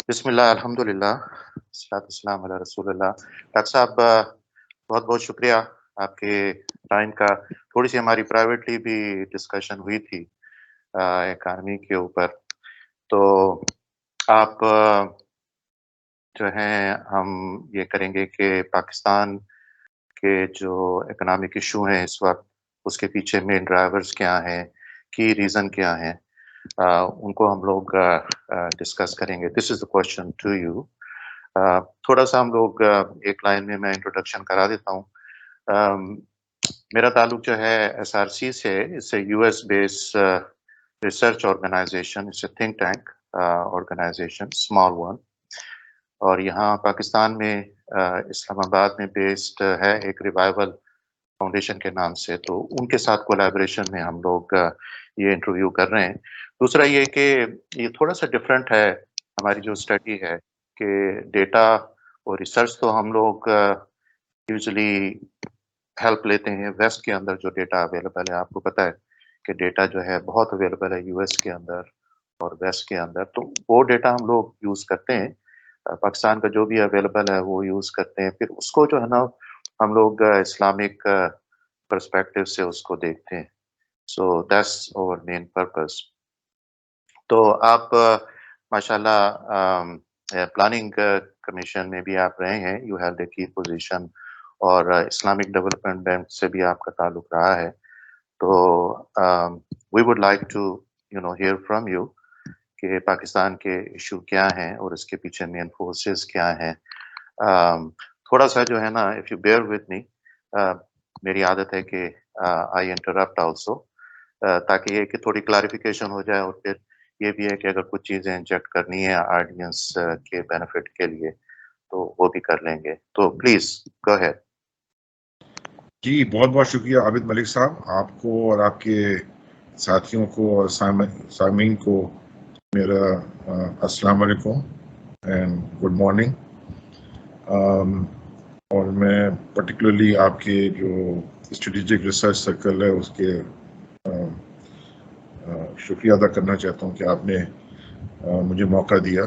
بسم اللہ الحمد للہ والصلاۃ والسلام علی رسول اللہ. ڈاکٹر صاحب بہت بہت شکریہ آپ کے ٹائم کا. تھوڑی سی ہماری پرائیویٹلی بھی ڈسکشن ہوئی تھی اکانومی کے اوپر. تو آپ جو ہیں ہم یہ کریں گے کہ پاکستان کے جو اکنامک ایشو ہیں اس وقت اس کے پیچھے مین ڈرائیورز کیا ہیں، کی ریزن کیا ہیں، ان کو ہم لوگ ڈسکس کریں گے. دس از دا کوشچن ٹو یو. تھوڑا سا ہم لوگ ایک لائن میں انٹروڈکشن کرا دیتا ہوں. میرا تعلق جو ہے ایس آر سی سے. اس سے یو ایس بیس ریسرچ آرگنائزیشن، اس سے think tank organization, small one. اور یہاں پاکستان میں اسلام آباد میں بیسڈ ہے ایک ریوائول فاؤنڈیشن کے نام سے. تو ان کے ساتھ کولیبریشن میں ہم لوگ یہ انٹرویو کر رہے ہیں. دوسرا یہ کہ یہ تھوڑا سا ڈفرینٹ ہے ہماری جو اسٹڈی ہے کہ ڈیٹا اور ریسرچ تو ہم لوگ یوزلی ہیلپ لیتے ہیں ویسٹ کے اندر جو ڈیٹا اویلیبل ہے. آپ کو پتہ ہے کہ ڈیٹا جو ہے بہت اویلیبل ہے یو ایس کے اندر اور ویسٹ کے اندر. تو وہ ڈیٹا ہم لوگ یوز کرتے ہیں. پاکستان کا جو بھی اویلیبل ہے وہ یوز کرتے ہیں. پھر اس کو جو ہے نا ہم لوگ اسلامک پرسپیکٹو سے اس کو دیکھتے ہیں. سو دیٹس اور مین پرپز. تو آپ ماشاءاللہ پلاننگ کمیشن میں بھی آپ رہے ہیں. یو ہیو اے کی پوزیشن. اور اسلامک ڈیولپمنٹ بینک سے بھی آپ کا تعلق رہا ہے. تو we would like to hear from you کہ پاکستان کے ایشو کیا ہیں اور اس کے پیچھے مین فورسز کیا ہیں. تھوڑا سا جو ہے نا if you bear with me, میری عادت ہے کہ آئی انٹرپٹ آلسو، تاکہ یہ کہ تھوڑی کلیریفیکیشن ہو جائے. اور پھر یہ بھی ہے کہ اگر کچھ چیزیں انجیکٹ کرنی ہے آڈینس کے بینیفٹ کے لیے تو وہ بھی کر لیں گے. تو پلیز گو اہیڈ. جی بہت بہت شکریہ عابد ملک صاحب، آپ کو اور آپ کے ساتھیوں کو اور سامعین کو میرا السلام علیکم اینڈ گڈ مارننگ. اور میں پرٹیکولرلی آپ کے جو اسٹریٹجک ریسرچ سرکل ہے اس کے شکریہ ادا کرنا چاہتا ہوں کہ آپ نے مجھے موقع دیا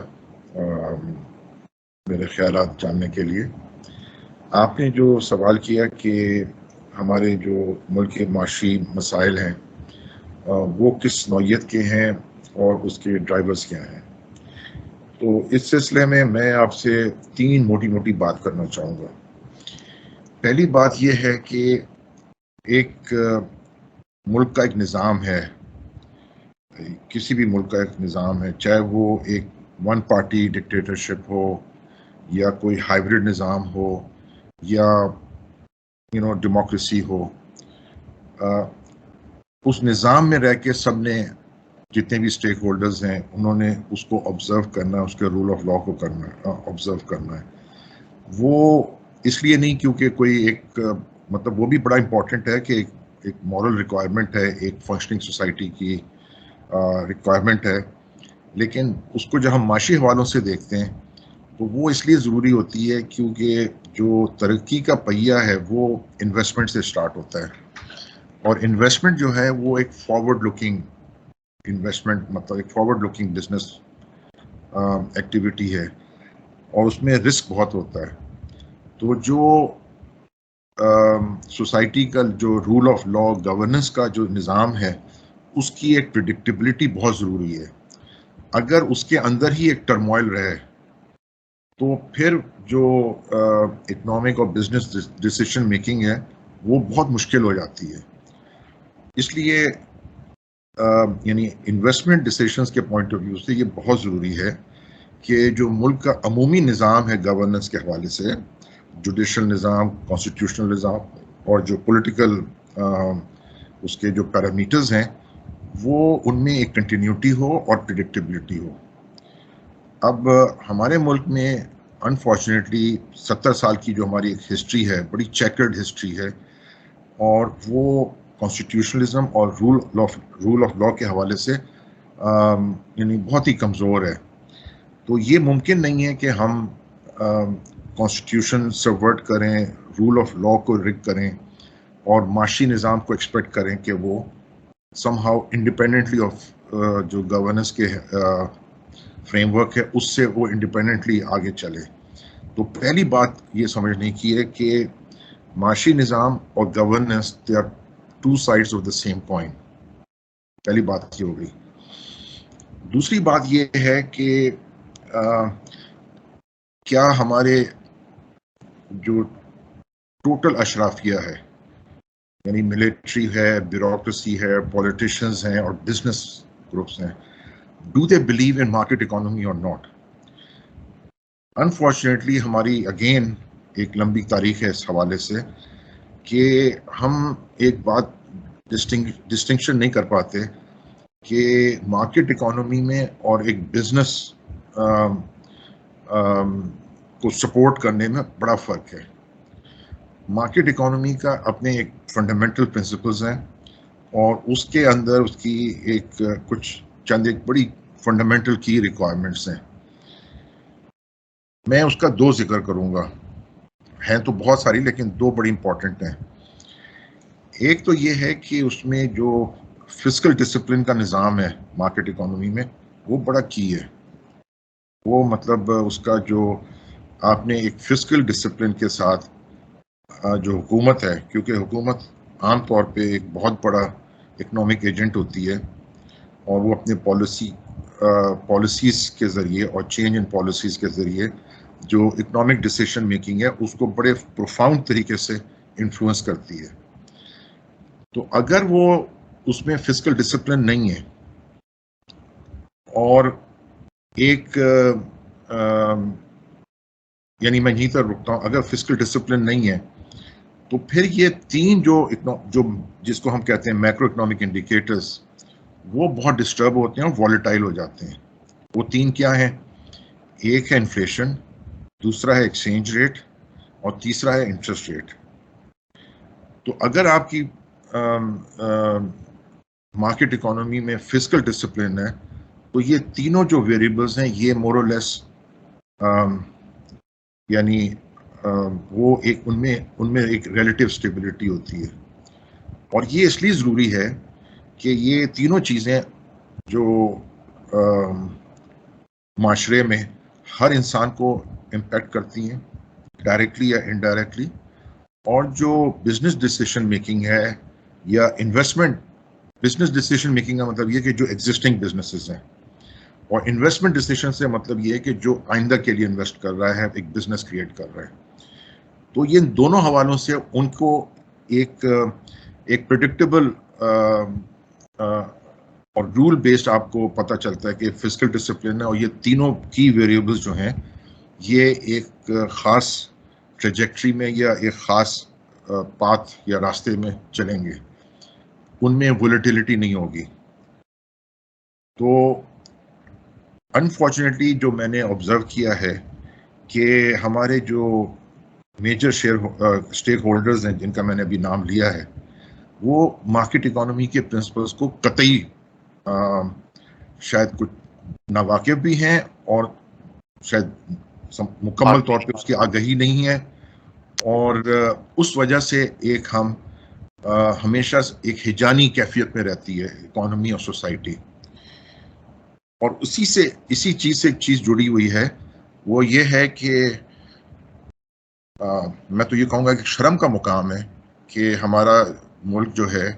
میرے خیالات جاننے کے لیے. آپ نے جو سوال کیا کہ ہمارے جو ملک کے معاشی مسائل ہیں وہ کس نوعیت کے ہیں اور اس کے ڈرائیورز کیا ہیں، تو اس سلسلے میں آپ سے 3 موٹی بات کرنا چاہوں گا. پہلی بات یہ ہے کہ ایک ملک کا ایک نظام ہے، کسی بھی ملک کا ایک نظام ہے، چاہے وہ ایک ون پارٹی ڈکٹیٹرشپ ہو یا کوئی ہائیبرڈ نظام ہو یا ڈیموکریسی ہو. اس نظام میں رہ کے سب نے جتنے بھی اسٹیک ہولڈرز ہیں انہوں نے اس کو آبزرو کرنا ہے، اس کے رول آف لا کو آبزرو کرنا ہے. وہ اس لیے نہیں کیونکہ کوئی ایک مطلب وہ بھی بڑا امپورٹنٹ ہے کہ ایک مورل ریکوائرمنٹ ہے، ایک فنکشننگ سوسائٹی کی ریکوائرمنٹ ہے. لیکن اس کو جب ہم معاشی حوالوں سے دیکھتے ہیں تو وہ اس لیے ضروری ہوتی ہے کیونکہ جو ترقی کا پہیہ ہے وہ انویسٹمنٹ سے سٹارٹ ہوتا ہے. اور انویسٹمنٹ جو ہے وہ ایک فارورڈ لوکنگ انویسٹمنٹ، مطلب ایک فارورڈ لوکنگ بزنس ایکٹیویٹی ہے اور اس میں رسک بہت ہوتا ہے. تو جو سوسائٹی کا جو رول آف لا گورننس کا جو نظام ہے اس کی ایک پریڈکٹیبلٹی بہت ضروری ہے. اگر اس کے اندر ہی ایک ٹرموائل رہے تو پھر جو اکنامک اور بزنس ڈیسیشن میکنگ ہے وہ بہت مشکل ہو جاتی ہے. اس لیے یعنی انویسٹمنٹ ڈیسیشنز کے پوائنٹ آف ویو سے یہ بہت ضروری ہے کہ جو ملک کا عمومی نظام ہے گورننس کے حوالے سے، جوڈیشل نظام، کانسٹیٹیوشنل نظام اور جو پولیٹیکل اس کے جو پیرامیٹرز ہیں وہ ان میں ایک کنٹینیوٹی ہو اور پریڈکٹیبلٹی ہو. اب ہمارے ملک میں انفارچونیٹلی 70 سال کی جو ہماری ایک ہسٹری ہے، بڑی چیکرڈ ہسٹری ہے، اور وہ کانسٹیٹیوشنلزم اور رول آف لا کے حوالے سے یعنی بہت ہی کمزور ہے. تو یہ ممکن نہیں ہے کہ ہم کانسٹیٹیوشن سبورٹ کریں، رول آف لا کو رگ کریں اور معاشی نظام کو ایکسپیکٹ کریں کہ وہ سم ہاؤ انڈیپینڈنٹلی آف جو گورننس کے فریم ورک ہے اس سے وہ انڈیپینڈنٹلی آگے چلے. تو پہلی بات یہ سمجھنے کی ہے کہ معاشی نظام اور governance they are two sides of the same coin. پہلی بات یہ ہو گئی. دوسری بات یہ ہے کہ کیا ہمارے جو ٹوٹل اشرافیہ ہے یعنی ملٹری ہے, بیوروکریسی ہے, پولیٹیشنز ہیں اور بزنس گروپس ہیں, do they believe in market economy اور ناٹ. انفارچونیٹلی ہماری اگین ایک لمبی تاریخ ہے اس حوالے سے کہ ہم ایک بات ڈسٹنکشن نہیں کر پاتے کہ مارکیٹ اکانومی میں اور ایک بزنس کو سپورٹ کرنے میں بڑا فرق ہے. مارکیٹ اکانومی کا اپنے ایک فنڈامنٹل پرنسپلز ہیں اور اس کے اندر اس کی ایک چند بڑی فنڈامنٹل کی ریکوائرمنٹس ہیں. میں اس کا دو ذکر کروں گا, ہیں تو بہت ساری لیکن دو بڑی امپورٹنٹ ہیں. ایک تو یہ ہے کہ اس میں جو فسکل ڈسپلن کا نظام ہے مارکیٹ اکانومی میں وہ بڑا کی ہے. وہ مطلب اس کا جو آپ نے ایک فسکل ڈسپلن کے ساتھ جو حکومت ہے, کیونکہ حکومت عام طور پہ ایک بہت بڑا اکنامک ایجنٹ ہوتی ہے اور وہ اپنے پالیسیز کے ذریعے اور چینج ان پالیسیز کے ذریعے جو اکنامک ڈیسیشن میکنگ ہے اس کو بڑے پروفاؤنڈ طریقے سے انفلوئنس کرتی ہے. تو اگر وہ اس میں فسکل ڈسپلن نہیں ہے اور ایک یعنی میں یہیں پر رکتا ہوں, اگر فسکل ڈسپلن نہیں ہے تو پھر یہ تین جو جس کو ہم کہتے ہیں میکرو اکنامک انڈیکیٹرز وہ بہت ڈسٹرب ہوتے ہیں اور والیٹائل ہو جاتے ہیں. وہ تین کیا ہیں؟ ایک ہے انفلیشن, دوسرا ہے ایکسچینج ریٹ اور تیسرا ہے انٹرسٹ ریٹ. تو اگر آپ کی مارکیٹ اکانومی میں فسکل ڈسپلن ہے تو یہ تینوں جو ویریبلز ہیں یہ مور اور لیس یعنی وہ ایک ان میں ایک ریلیٹیو اسٹیبلٹی ہوتی ہے. اور یہ اس لیے ضروری ہے کہ یہ تینوں چیزیں جو معاشرے میں ہر انسان کو امپیکٹ کرتی ہیں ڈائریکٹلی یا انڈائریکٹلی, اور جو بزنس ڈیسیشن میکنگ ہے یا انویسٹمنٹ, بزنس ڈیسیشن میکنگ کا مطلب یہ کہ جو ایگزسٹنگ بزنسز ہیں, اور انویسٹمنٹ ڈیسیشن سے مطلب یہ ہے کہ جو آئندہ کے لیے انویسٹ کر رہا ہے, ایک بزنس کریٹ کر رہا ہے. تو یہ دونوں حوالوں سے ان کو ایک پریڈکٹیبل اور رول بیسڈ آپ کو پتہ چلتا ہے کہ فسکل ڈسپلن ہے اور یہ تینوں کی ویریبلز جو ہیں یہ ایک خاص ٹریجیکٹری میں یا ایک خاص پاتھ یا راستے میں چلیں گے, ان میں ولیٹیلیٹی نہیں ہوگی. تو انفارچونیٹلی جو میں نے آبزرو کیا ہے کہ ہمارے جو میجر اسٹیک ہولڈرز ہیں جن کا میں نے ابھی نام لیا ہے وہ مارکیٹ اکانومی کے پرنسپلز کو قطعی شاید کچھ ناواقف بھی ہیں اور شاید مکمل طور پہ اس کی آگہی نہیں ہے, اور اس وجہ سے ایک ہم ہمیشہ ایک ہجانی کیفیت میں رہتی ہے اکانومی اور سوسائٹی. اور اسی چیز سے ایک چیز جڑی ہوئی ہے, وہ یہ ہے کہ میں تو یہ کہوں گا کہ شرم کا مقام ہے کہ ہمارا ملک جو ہے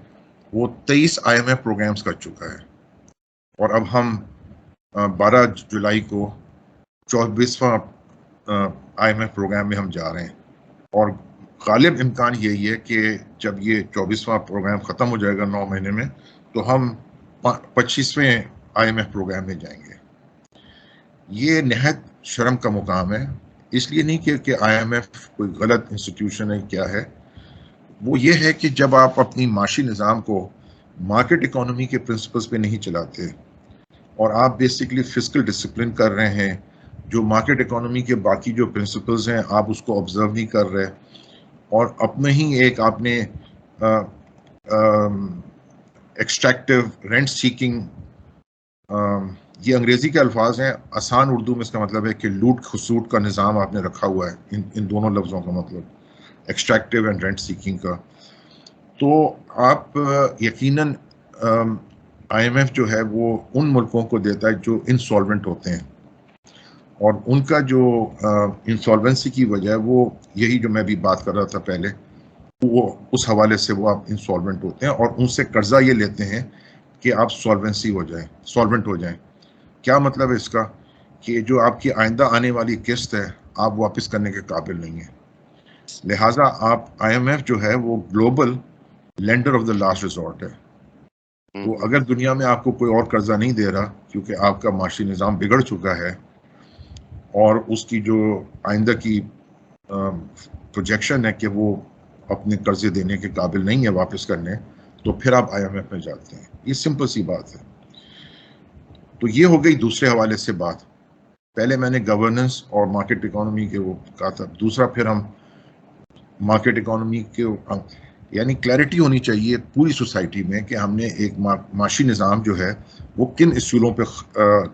وہ 23 IMF پروگرامز کر چکا ہے, اور اب ہم 12 جولائی کو 24واں IMF پروگرام میں ہم جا رہے ہیں, اور غالب امکان یہی ہے کہ جب یہ 24واں پروگرام ختم ہو جائے گا 9 مہینے میں تو ہم 25ویں IMF پروگرام میں جائیں گے. یہ نہایت شرم کا مقام ہے, اس لیے نہیں کہ IMF کوئی غلط انسٹیٹیوشن ہے کیا ہے, وہ یہ ہے کہ جب آپ اپنی معاشی نظام کو مارکیٹ اکانومی کے پرنسپلز پہ نہیں چلاتے اور آپ بیسکلی فسکل ڈسپلن کر رہے ہیں, جو مارکیٹ اکانومی کے باقی جو پرنسپلز ہیں آپ اس کو آبزرو نہیں کر رہے, اور اپنے ہی ایک آپ نے ایکسٹریکٹیو رینٹ سیکنگ, یہ انگریزی کے الفاظ ہیں, آسان اردو میں اس کا مطلب ہے کہ لوٹ خسوٹ کا نظام آپ نے رکھا ہوا ہے, ان دونوں لفظوں کا مطلب ایکسٹریکٹیو اینڈ رینٹ سیکنگ کا. تو آپ یقیناً IMF جو ہے وہ ان ملکوں کو دیتا ہے جو انسالوینٹ ہوتے ہیں, اور ان کا جو انسالوینسی کی وجہ ہے وہ یہی جو میں بھی بات کر رہا تھا پہلے، وہ اس حوالے سے وہ آپ انسالوینٹ ہوتے ہیں اور ان سے قرضہ یہ لیتے ہیں کہ آپ سالوینٹ ہو جائیں. کیا مطلب ہے اس کا؟ کہ جو آپ کی آئندہ آنے والی قسط ہے آپ واپس کرنے کے قابل نہیں ہیں. لہٰذا آپ IMF جو ہے وہ global lander of the last resort ہے. تو اگر دنیا میں آپ کو کوئی اور قرضہ نہیں دے رہا کیونکہ آپ کا معاشی نظام بگڑ چکا ہے اور اس کی جو آئندہ کی پروجیکشن ہے کہ وہ اپنے قرضے دینے کے قابل نہیں ہے واپس کرنے، تو پھر آپ IMF میں جاتے ہیں. یہ سمپل سی بات ہے. تو یہ ہو گئی دوسرے حوالے سے بات. پہلے میں نے گورننس اور مارکیٹ اکانومی کے وہ کہا تھا. دوسرا پھر ہم مارکیٹ اکانومی کے یعنی کلیئرٹی ہونی چاہیے پوری سوسائٹی میں کہ ہم نے ایک معاشی نظام جو ہے وہ کن اصولوں پہ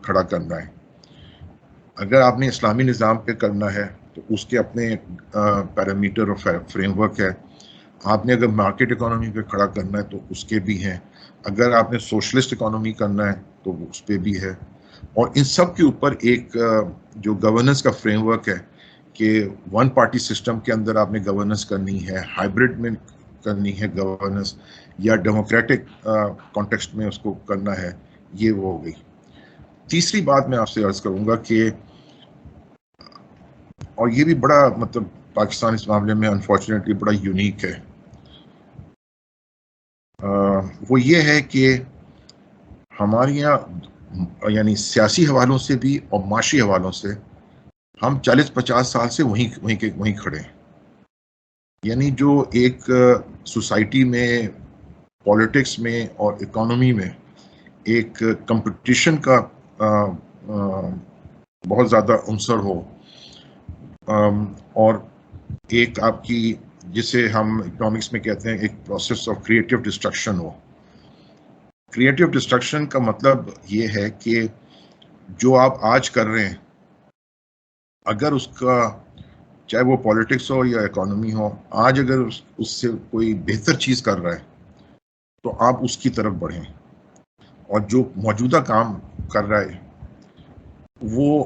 کھڑا کرنا ہے. اگر آپ نے اسلامی نظام پہ کرنا ہے تو اس کے اپنے پیرامیٹر اور فریم ورک ہے. آپ نے اگر مارکیٹ اکانومی پہ کھڑا کرنا ہے تو اس کے بھی ہیں. اگر آپ نے سوشلسٹ اکانومی کرنا ہے تو اس پہ بھی ہے. اور ان سب کے اوپر ایک جو گورننس کا فریم ورک ہے کہ ون پارٹی سسٹم کے اندر آپ نے گورننس کرنی ہے، ہائبرڈ میں کرنی ہے گورننس، یا ڈیموکریٹک کانٹیکسٹ میں اس کو کرنا ہے، یہ وہ ہو گئی. تیسری بات میں آپ سے عرض کروں گا کہ اور یہ بھی بڑا مطلب پاکستان اس معاملے میں انفارچونیٹلی بڑا یونیک ہے، وہ یہ ہے کہ ہمارے یہاں یعنی سیاسی حوالوں سے بھی اور معاشی حوالوں سے ہم 40-50 سال سے وہیں کھڑے ہیں. یعنی جو ایک سوسائٹی میں، پولیٹکس میں اور اکانومی میں ایک کمپٹیشن کا بہت زیادہ عنصر ہو، اور ایک آپ کی جسے ہم اکنامکس میں کہتے ہیں ایک process of creative destruction who. Creative destruction کا مطلب یہ ہے کہ جو آپ آج کر رہے ہیں اگر اس کا چاہے وہ پولیٹکس ہو یا اکانومی ہو، آج اگر اس سے کوئی بہتر چیز کر رہا ہے تو آپ اس کی طرف بڑھیں، اور جو موجودہ کام کر رہا ہے وہ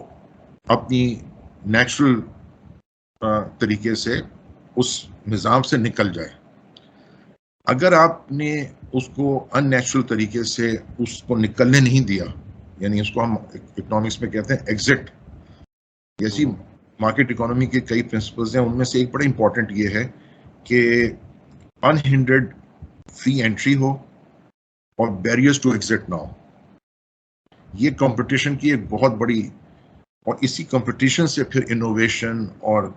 اپنی نیچرل طریقے سے اس نظام سے نکل جائے. اگر آپ نے اس کو ان نیچرل طریقے سے اس کو نکلنے نہیں دیا، یعنی اس کو ہم اکنامکس میں کہتے ہیں ایگزٹ. جیسی مارکیٹ اکانومی کے کئی پرنسپلز ہیں، ان میں سے ایک بڑا امپورٹنٹ یہ ہے کہ انہنڈرڈ فری انٹری ہو اور بیریئرز ٹو ایگزٹ نہ ہو. یہ کمپٹیشن کی ایک بہت بڑی، اور اسی کمپٹیشن سے پھر انوویشن اور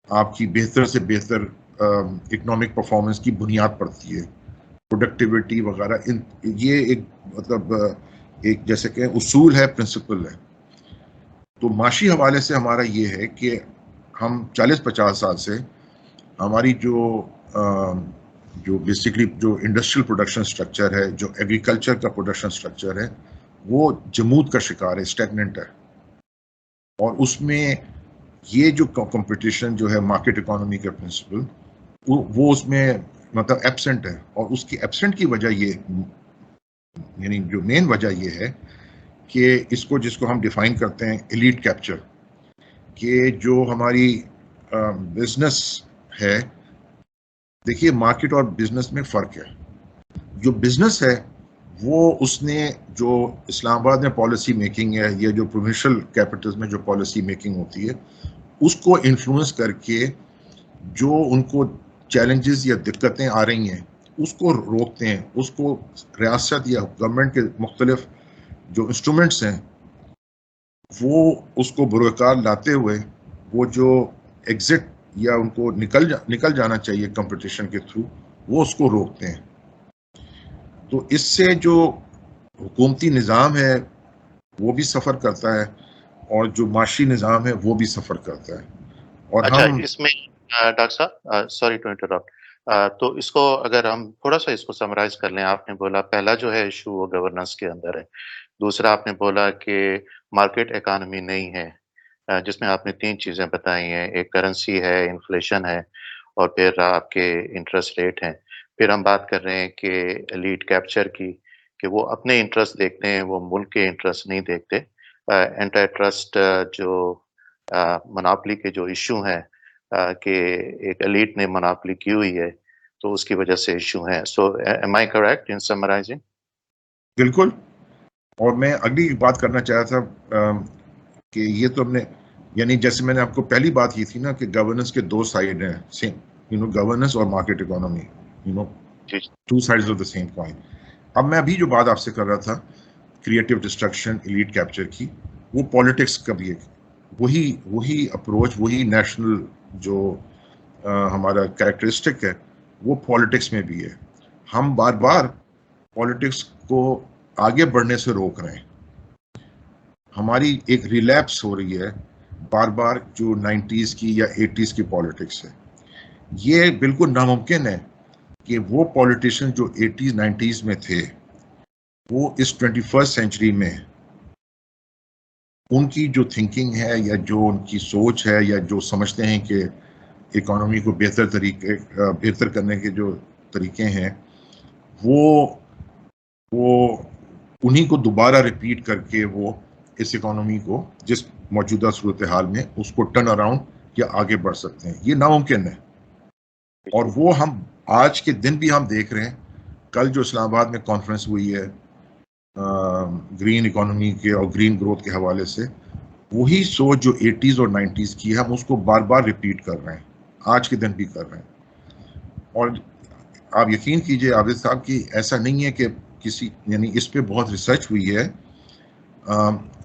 آپ کی بہتر سے بہتر اکنامک پرفارمنس کی بنیاد پڑتی ہے، پروڈکٹیوٹی وغیرہ. یہ ایک مطلب ایک جیسے کہ اصول ہے، پرنسپل ہے. تو معاشی حوالے سے ہمارا یہ ہے کہ ہم 40-50 سال سے ہماری جو بیسکلی جو انڈسٹریل پروڈکشن سٹرکچر ہے، جو ایگریکلچر کا پروڈکشن سٹرکچر ہے، وہ جمود کا شکار ہے، اسٹیگننٹ ہے. اور اس میں یہ جو کمپٹیشن جو ہے مارکیٹ اکانومی کے پرنسپل، وہ اس میں مطلب ایبسنٹ ہے. اور اس کی ایبسنٹ کی وجہ یہ، یعنی جو مین وجہ یہ ہے کہ جس کو ہم ڈیفائن کرتے ہیں ایلیٹ کیپچر، کہ جو ہماری بزنس ہے. دیکھیے مارکیٹ اور بزنس میں فرق ہے. جو بزنس ہے وہ اس نے جو اسلام آباد میں پالیسی میکنگ ہے یا جو پروونشل کیپٹلز میں جو پالیسی میکنگ ہوتی ہے اس کو انفلوئنس کر کے جو ان کو چیلنجز یا دقتیں آ رہی ہیں اس کو روکتے ہیں. اس کو ریاست یا گورنمنٹ کے مختلف جو انسٹرومنٹس ہیں وہ اس کو بروکار لاتے ہوئے وہ جو ایگزٹ یا ان کو نکل جانا چاہیے کمپٹیشن کے تھرو، وہ اس کو روکتے ہیں. تو اس سے جو حکومتی نظام ہے وہ بھی سفر کرتا ہے اور جو معاشی نظام ہے وہ بھی سفر کرتا ہے. اور اچھا، ہم اس میں ڈاکٹر صاحب سوری ٹو انٹرپٹ، تو اس کو اگر ہم تھوڑا سا اس کو سمرائز کر لیں. آپ نے بولا پہلا جو ہے ایشو وہ گورننس کے اندر ہے. دوسرا آپ نے بولا کہ مارکیٹ اکانومی نہیں ہے، جس میں آپ نے 3 چیزیں بتائی ہیں. ایک کرنسی ہے، انفلیشن ہے، اور پھر آپ کے انٹرسٹ ریٹ ہیں. پھر ہم بات کر رہے ہیں کہ ایلیٹ کیپچر کی، کہ وہ اپنے انٹرسٹ دیکھتے ہیں، وہ ملک کے انٹرسٹ نہیں دیکھتے. اینٹی ٹرسٹ جو مناپلی کے جو ایشو ہیں کہ ایک ایلیٹ نے مناپلی کی ہوئی ہے تو اس کی وجہ سے ایشو ہیں. So am I correct in summarizing? بالکل. اور میں اگلی بات کرنا چاہا تھا کہ یہ تو ہم نے یعنی جیسے میں نے آپ کو پہلی بات کی تھی نا کہ گورننس کے دو سائڈ ہیں سیم گورننس اور market economy two sides of the same coin. اب میں ابھی جو بات آپ سے کر رہا تھا کریٹو ڈسٹرکشن ایلیٹ کیپچر کی وہ پالیٹکس کا بھی ہے وہی اپروچ وہی نیشنل جو ہمارا کریکٹرسٹک ہے وہ پالیٹکس میں بھی ہے. ہم بار بار پالیٹکس کو آگے بڑھنے سے روک رہے ہیں. ہماری ایک ریلیپس ہو رہی ہے بار بار جو 90s کی یا 80s کی پالیٹکس ہے. یہ بالکل ناممکن ہے کہ وہ پولیٹیشین جو 80s 90s میں تھے وہ اس 21st سینچری میں ان کی جو تھنکنگ ہے یا جو ان کی سوچ ہے یا جو سمجھتے ہیں کہ اکانومی کو بہتر کرنے کے جو طریقے ہیں وہ انہی کو دوبارہ ریپیٹ کر کے وہ اس اکانومی کو جس موجودہ صورتحال میں اس کو ٹرن اراؤنڈ یا آگے بڑھ سکتے ہیں. یہ ناممکن ہے. اور وہ ہم آج کے دن بھی ہم دیکھ رہے ہیں. کل جو اسلام آباد میں کانفرنس ہوئی ہے گرین اکانومی کے اور گرین گروتھ کے حوالے سے وہی سوچ جو 80s اور 90s کی ہے ہم اس کو بار بار ریپیٹ کر رہے ہیں آج کے دن بھی کر رہے ہیں. اور آپ یقین کیجئے عابد صاحب کہ ایسا نہیں ہے کہ یعنی اس پہ بہت ریسرچ ہوئی ہے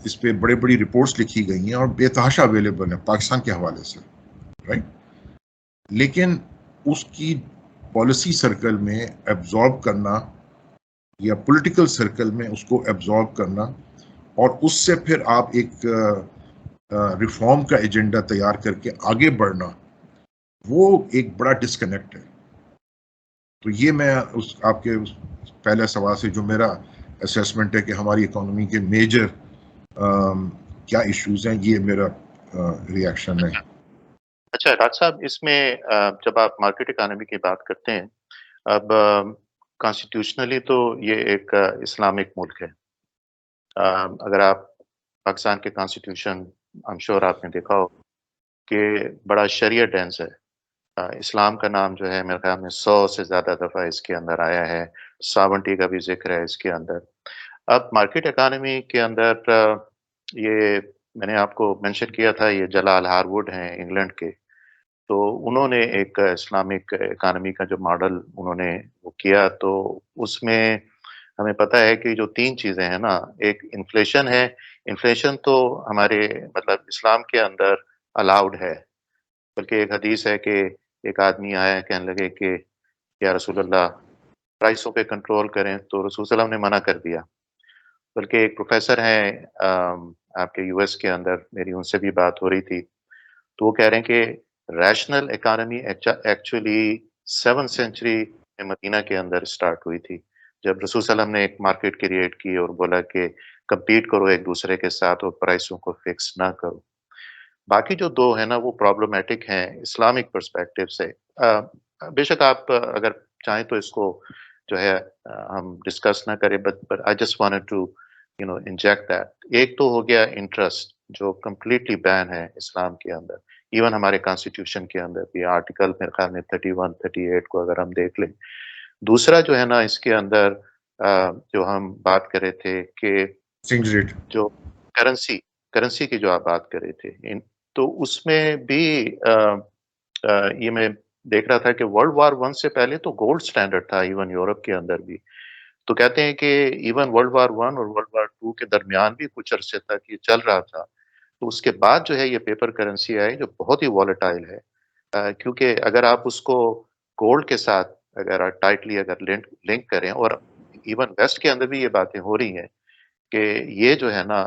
اس پہ بڑی رپورٹس لکھی گئی ہیں اور بے تحاشا اویلیبل ہیں پاکستان کے حوالے سے رائٹ. لیکن اس کی پالیسی سرکل میں ایبزارب کرنا یا پولیٹیکل سرکل میں اس کو ایبزارب کرنا اور اس سے پھر آپ ایک ریفارم کا ایجنڈا تیار کر کے آگے بڑھنا وہ ایک بڑا ڈسکنیکٹ ہے. تو یہ میں آپ کے پہلے سوال سے جو میرا اسیسمنٹ ہے کہ ہماری اکانومی کے میجر کیا ایشوز ہیں یہ میرا ریاکشن ہے. اچھا ڈاکٹر صاحب اس میں جب آپ مارکیٹ اکانومی کی بات کرتے ہیں اب کانسٹیٹیوشنلی تو یہ ایک اسلامک ملک ہے. اگر آپ پاکستان کے کانسٹیٹیوشن I'm sure آپ نے دیکھا ہو کہ بڑا شریعت ڈینس ہے. اسلام کا نام جو ہے میرے خیال میں 100 سے زیادہ دفعہ اس کے اندر آیا ہے. ساونٹی کا بھی ذکر ہے اس کے اندر. اب مارکیٹ اکانومی کے اندر یہ میں نے آپ کو مینشن کیا تھا یہ جلال ہاروڈ ہیں انگلینڈ کے تو انہوں نے ایک اسلامک اکانومی کا جو ماڈل انہوں نے وہ کیا تو اس میں ہمیں پتہ ہے کہ جو 3 چیزیں ہیں نا ایک انفلیشن ہے. انفلیشن تو ہمارے مطلب اسلام کے اندر الاؤڈ ہے بلکہ ایک حدیث ہے کہ ایک آدمی آیا کہنے لگے کہ یا رسول اللہ پرائسوں پہ کنٹرول کریں تو رسول صلی اللہ علیہ وسلم نے منع کر دیا. بلکہ ایک پروفیسر ہیں آپ کے یو ایس کے اندر میری ان سے بھی بات ہو رہی تھی تو وہ کہہ رہے ہیں کہ rational economy actually 7th century میں مدینہ کے اندر سٹارٹ ہوئی تھی جب رسول صلی اللہ علیہ وسلم نے ایک مارکیٹ کریٹ کی اور بولا کہ کمپیٹ کرو ایک دوسرے کے ساتھ اور پرائسوں کو فکس نہ کرو. باقی جو 2 ہیں نا وہ پرابلمٹک ہیں اسلامک پرسپیکٹو سے. بے شک آپ اگر چاہیں تو اس کو جو ہے ہم ڈسکس نہ کریں but I just wanted to inject that. ایک تو ہو گیا انٹرسٹ جو کمپلیٹلی بین ہے اسلام کے اندر ایون ہمارے کانسٹیٹیوشن کے اندر بھی آرٹیکل میرے خیال میں 31 38 کو اگر ہم دیکھ لیں. دوسرا جو ہے نا اس کے اندر جو ہم بات کر رہے تھے کہ جو کرنسی کی جو آپ بات کر رہے تھے تو اس میں بھی یہ میں دیکھ رہا تھا کہ ورلڈ وار 1 سے پہلے تو گولڈ سٹینڈرڈ تھا ایون یورپ کے اندر بھی. تو کہتے ہیں کہ ایون ورلڈ وار 1 اور ورلڈ وار 2 کے درمیان بھی کچھ عرصے تک یہ چل رہا تھا. تو اس کے بعد جو ہے یہ پیپر کرنسی آئی جو بہت ہی والیٹائل ہے کیونکہ اگر آپ اس کو گولڈ کے ساتھ اگر ٹائٹلی اگر لنک کریں اور ایون ویسٹ کے اندر بھی یہ باتیں ہو رہی ہیں کہ یہ جو ہے نا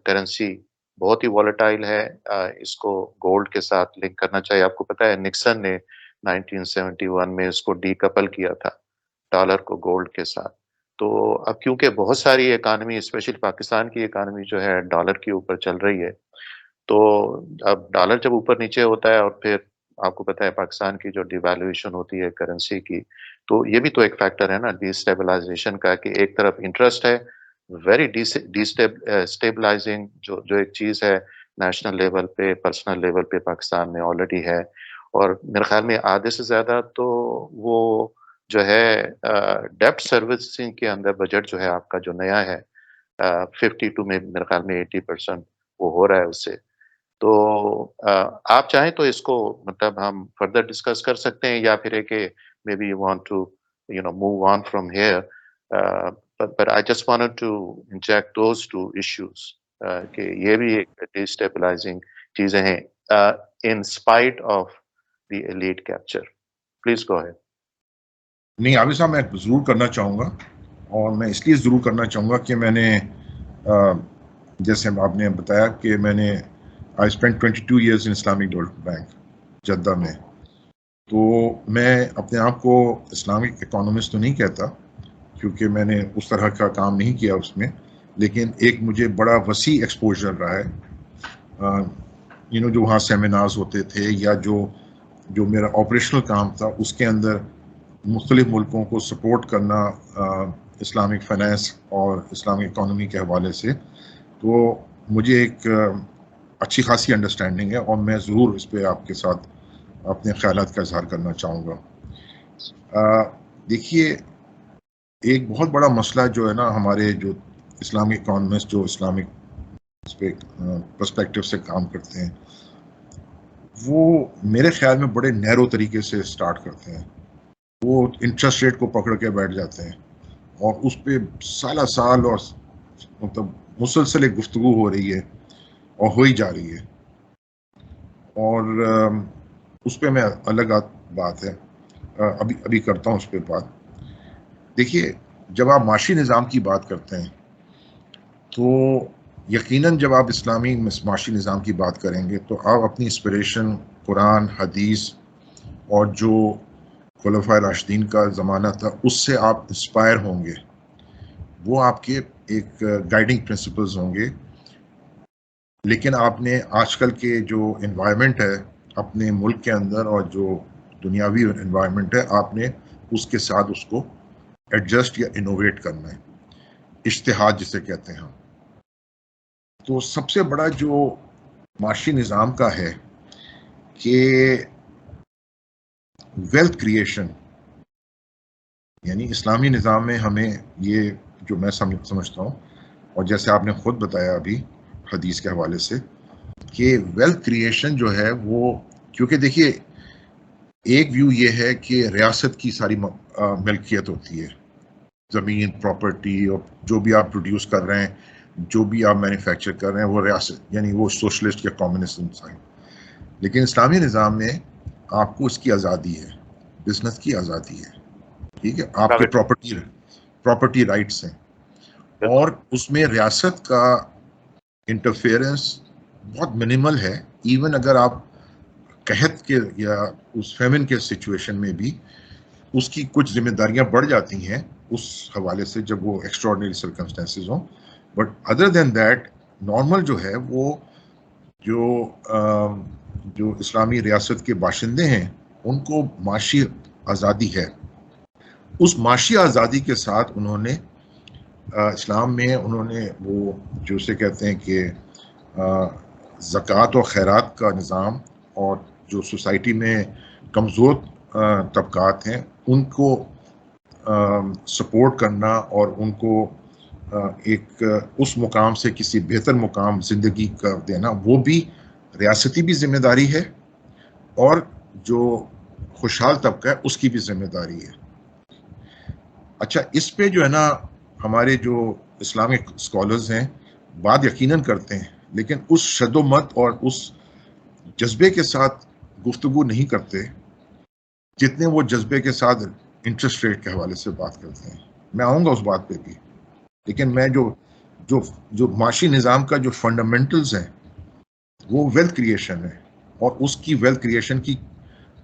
کرنسی بہت ہی والیٹائل ہے اس کو گولڈ کے ساتھ لنک کرنا چاہیے. آپ کو پتہ ہے نکسن نے 1971 میں اس کو ڈی کپل کیا تھا ڈالر کو گولڈ کے ساتھ. تو اب کیونکہ بہت ساری اکانومی اسپیشلی پاکستان کی اکانومی جو ہے ڈالر کے اوپر چل رہی ہے تو اب ڈالر جب اوپر نیچے ہوتا ہے اور پھر آپ کو پتہ ہے پاکستان کی جو ڈیویلویشن ہوتی ہے کرنسی کی تو یہ بھی تو ایک فیکٹر ہے نا ڈی اسٹیبلائزیشن کا کہ ایک طرف انٹرسٹ ہے ویری ڈیسٹیبلائزنگ جو ایک چیز ہے نیشنل لیول پہ پرسنل لیول پہ پاکستان میں آلریڈی ہے. اور میرے خیال میں آدھے سے زیادہ تو وہ جو ہے ڈیپٹ سروسنگ کے اندر بجٹ جو ہے آپ کا جو نیا ہے 52 میں میرے خیال میں 80% وہ ہو رہا ہے اس سے. تو آپ چاہیں تو اس کو مطلب ہم فردر ڈسکس کر سکتے ہیں یا پھر ہے کہ maybe you want to move on from here. but I just wanted to inject those two issues کہ یہ بھی ایک ڈیسٹیبلائزنگ چیزیں ہیں in spite of the elite capture. Please go ahead. نہیں عابد صاحب میں ضرور کرنا چاہوں گا اور میں اس لیے ضرور کرنا چاہوں گا کہ میں نے جیسے آپ نے بتایا کہ میں نے I spent 22 years in Islamic Development Bank Jeddah میں. تو میں اپنے آپ کو اسلامک اکانومسٹ تو نہیں کہتا کیونکہ میں نے اس طرح کا کام نہیں کیا اس میں, لیکن ایک مجھے بڑا وسیع ایکسپوجر رہا ہے. جو وہاں سیمینارز ہوتے تھے یا جو میرا آپریشنل کام تھا اس کے اندر مختلف ملکوں کو سپورٹ کرنا اسلامک فائنینس اور اسلامک اکانومی کے حوالے سے, تو مجھے ایک اچھی خاصی انڈرسٹینڈنگ ہے اور میں ضرور اس پہ آپ کے ساتھ اپنے خیالات کا اظہار کرنا چاہوں گا. دیکھیے ایک بہت بڑا مسئلہ جو ہے نا ہمارے جو اسلامک اکانومسٹ جو اسلامک پرسپیکٹو سے کام کرتے ہیں وہ میرے خیال میں بڑے نیرو طریقے سے سٹارٹ کرتے ہیں. وہ انٹرسٹ ریٹ کو پکڑ کے بیٹھ جاتے ہیں اور اس پہ سالہ سال اور مطلب مسلسل ایک گفتگو ہو رہی ہے اور ہو ہی جا رہی ہے, اور اس پہ میں الگ بات ہے ابھی کرتا ہوں اس پہ بات. دیکھیے جب آپ معاشی نظام کی بات کرتے ہیں تو یقیناً جب آپ اسلامی معاشی نظام کی بات کریں گے تو آپ اپنی انسپریشن قرآن حدیث اور جو خلفائے راشدین کا زمانہ تھا اس سے آپ انسپائر ہوں گے, وہ آپ کے ایک گائیڈنگ پرنسپلز ہوں گے. لیکن آپ نے آج کل کے جو انوائرمنٹ ہے اپنے ملک کے اندر اور جو دنیاوی انوائرمنٹ ہے آپ نے اس کے ساتھ اس کو ایڈجسٹ یا انوویٹ کرنا ہے, اجتہاد جسے کہتے ہیں ہم. تو سب سے بڑا جو معاشی نظام کا ہے کہ ویلتھ کریشن, یعنی اسلامی نظام میں ہمیں یہ جو میں سمجھتا ہوں اور جیسے آپ نے خود بتایا ابھی حدیث کے حوالے سے کہ ویلتھ کریشن جو ہے وہ, کیونکہ دیکھیے ایک ویو یہ ہے کہ ریاست کی ساری ملکیت ہوتی ہے, زمین پراپرٹی اور جو بھی آپ پروڈیوس کر رہے ہیں جو بھی آپ مینوفیکچر کر رہے ہیں وہ ریاست یعنی وہ سوشلسٹ یا کمیونسٹ انسان. لیکن اسلامی نظام میں آپ کو اس کی آزادی ہے, بزنس کی آزادی ہے, ٹھیک ہے, آپ کے پراپرٹی رائٹس ہیں اور اس میں ریاست کا انٹرفیئرنس بہت منیمل ہے. ایون اگر آپ قحط کے یا اس فیمن کے سچویشن میں بھی اس کی کچھ ذمہ داریاں بڑھ جاتی ہیں اس حوالے سے جب وہ ایکسٹراڈنری سرکمسٹانسز ہوں, but other than that normal جو ہے وہ جو اسلامی ریاست کے باشندے ہیں ان کو معاشی آزادی ہے. اس معاشی آزادی کے ساتھ انہوں نے اسلام میں انہوں نے وہ جو اسے کہتے ہیں کہ زکوٰۃ و خیرات کا نظام اور جو سوسائٹی میں کمزور طبقات ہیں ان کو سپورٹ کرنا اور ان کو ایک اس مقام سے کسی بہتر مقام زندگی کا دینا, وہ بھی ریاستی بھی ذمہ داری ہے اور جو خوشحال طبقہ ہے اس کی بھی ذمہ داری ہے. اچھا اس پہ جو ہے نا ہمارے جو اسلامک اسکالرز ہیں بات یقیناً کرتے ہیں لیکن اس شد و مت اور اس جذبے کے ساتھ گفتگو نہیں کرتے جتنے وہ جذبے کے ساتھ انٹرسٹ ریٹ کے حوالے سے بات کرتے ہیں. میں آؤں گا اس بات پہ بھی, لیکن میں جو معاشی نظام کا جو فنڈامنٹلز ہیں وہ ویلتھ کریشن ہے اور اس کی ویلتھ کریشن کی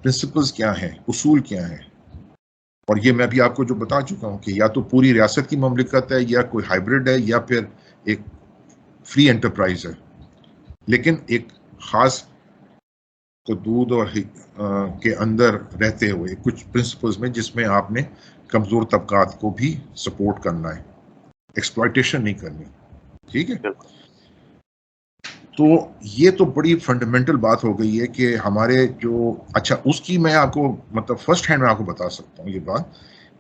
پرنسپلز کیا ہیں, اصول کیا ہیں, اور یہ میں بھی آپ کو جو بتا چکا ہوں کہ یا تو پوری ریاست کی مملکت ہے یا کوئی ہائیبرڈ ہے یا پھر ایک فری انٹرپرائز ہے, لیکن ایک خاص حدود اور کے اندر رہتے ہوئے کچھ پرنسپلز میں جس میں آپ نے کمزور طبقات کو بھی سپورٹ کرنا ہے. ایکسپلائٹیشن نہیں کرنی. ٹھیک ہے. تو یہ تو بڑی فنڈامنٹل بات ہو گئی ہے کہ ہمارے جو اچھا اس کی میں آپ کو مطلب فرسٹ ہینڈ میں آپ کو بتا سکتا ہوں یہ بات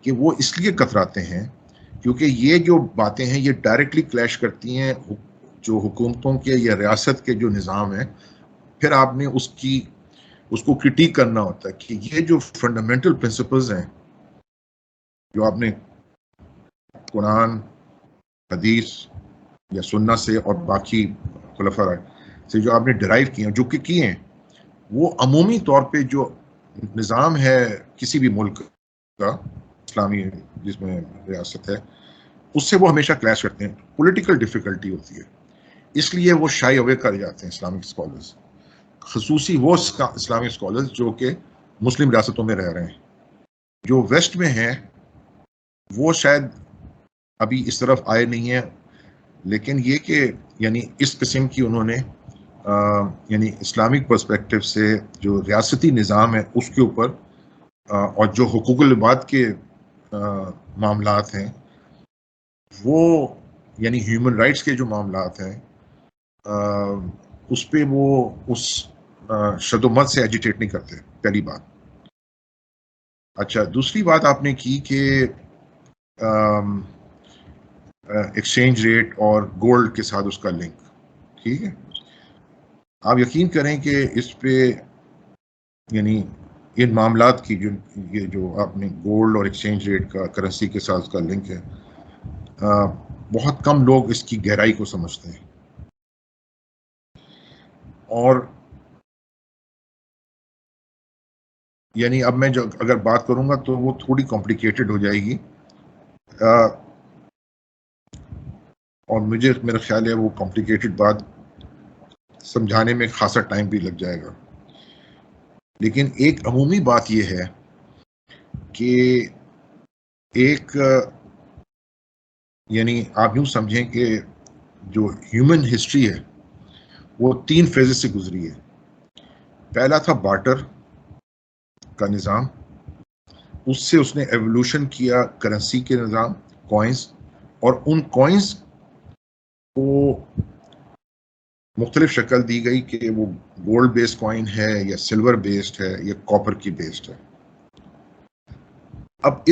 کہ وہ اس لیے کتراتے ہیں کیونکہ یہ جو باتیں ہیں یہ ڈائریکٹلی کلیش کرتی ہیں جو حکومتوں کے یا ریاست کے جو نظام ہیں. پھر آپ نے اس کو کرٹیک کرنا ہوتا ہے کہ یہ جو فنڈامنٹل پرنسپلز ہیں جو آپ نے قرآن حدیث یا سنت سے اور باقی خلفاء سے جو آپ نے ڈرائیو کیے ہیں جو کہ کیے ہیں وہ عمومی طور پہ جو نظام ہے کسی بھی ملک کا اسلامی جس میں ریاست ہے اس سے وہ ہمیشہ کلیش کرتے ہیں. پولیٹیکل ڈیفیکلٹی ہوتی ہے اس لیے وہ شائی اوے کر جاتے ہیں اسلامک اسکالرز, خصوصی وہ اسلامک اسکالرز جو کہ مسلم ریاستوں میں رہ رہے ہیں. جو ویسٹ میں ہیں وہ شاید ابھی اس طرف آئے نہیں ہیں, لیکن یہ کہ یعنی اس قسم کی انہوں نے یعنی اسلامک پرسپیکٹو سے جو ریاستی نظام ہے اس کے اوپر اور جو حقوق العباد کے معاملات ہیں وہ یعنی ہیومن رائٹس کے جو معاملات ہیں اس پہ وہ اس شد و مت سے ایجیٹیٹ نہیں کرتے. پہلی بات. اچھا دوسری بات آپ نے کی کہ ایکسچینج ریٹ اور گولڈ کے ساتھ اس کا لنک. ٹھیک ہے. آپ یقین کریں کہ اس پہ یعنی ان معاملات کی یہ جو آپ نے گولڈ اور ایکسچینج ریٹ کا کرنسی کے ساتھ اس کا لنک ہے بہت کم لوگ اس کی گہرائی کو سمجھتے ہیں. اور یعنی اب میں جو اگر بات کروں گا تو وہ تھوڑی کمپلیکیٹڈ ہو جائے گی اور میرا خیال ہے وہ کمپلیکیٹڈ بات سمجھانے میں خاصا ٹائم بھی لگ جائے گا. لیکن ایک عمومی بات یہ ہے کہ ایک یعنی آپ یوں سمجھیں کہ جو ہیومن ہسٹری ہے وہ 3 فیزز سے گزری ہے. پہلا تھا بارٹر کا نظام, اس سے اس نے ایوولوشن کیا کرنسی کے نظام کوائنز, اور ان کوائنز کو مختلف شکل دی گئی کہ وہ گولڈ بیسڈ کوائن ہے یا سلور بیسڈ ہے یا کاپر کی بیسڈ ہے. اب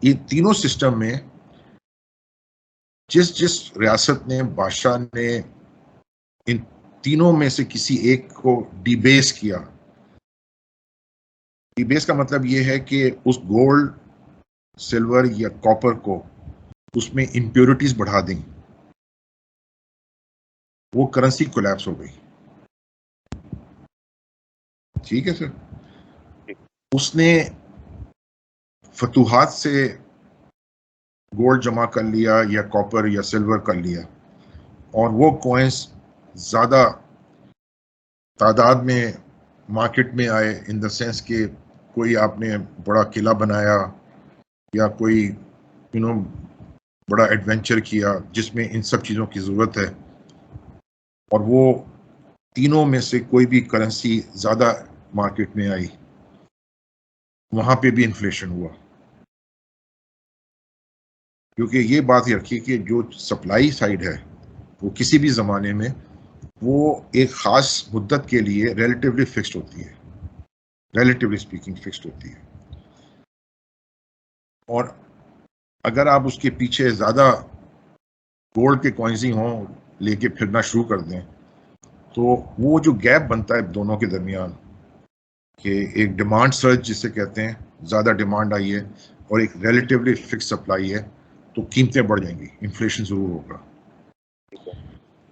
یہ تینوں سسٹم میں جس ریاست نے بادشاہ نے ان تینوں میں سے کسی ایک کو ڈی بیس کیا. ڈی بیس کا مطلب یہ ہے کہ اس گولڈ سلور یا کاپر کو اس میں امپیورٹیز بڑھا دیں, وہ کرنسی کولیپس ہو گئی. ٹھیک ہے سر. اس نے فتوحات سے گولڈ جمع کر لیا یا کاپر یا سلور کر لیا, اور وہ کوائنس زیادہ تعداد میں مارکیٹ میں آئے ان دا سینس کہ کوئی آپ نے بڑا قلعہ بنایا یا کوئی بڑا ایڈونچر کیا جس میں ان سب چیزوں کی ضرورت ہے, اور وہ تینوں میں سے کوئی بھی کرنسی زیادہ مارکیٹ میں آئی, وہاں پہ بھی انفلیشن ہوا. کیونکہ یہ بات رکھیے کہ جو سپلائی سائڈ ہے وہ کسی بھی زمانے میں وہ ایک خاص مدت کے لیے ریلیٹیولی فکسڈ ہوتی ہے, ریلیٹیولی اسپیکنگ فکسڈ ہوتی ہے. اور اگر آپ اس کے پیچھے زیادہ گولڈ کے کوائنز ہی ہوں لے کے پھرنا شروع کر دیں تو وہ جو گیپ بنتا ہے دونوں کے درمیان کہ ایک ڈیمانڈ سرج جسے کہتے ہیں, زیادہ ڈیمانڈ آئی ہے اور ایک ریلیٹیولی فکس سپلائی ہے, تو قیمتیں بڑھ جائیں گی, انفلیشن ضرور ہوگا.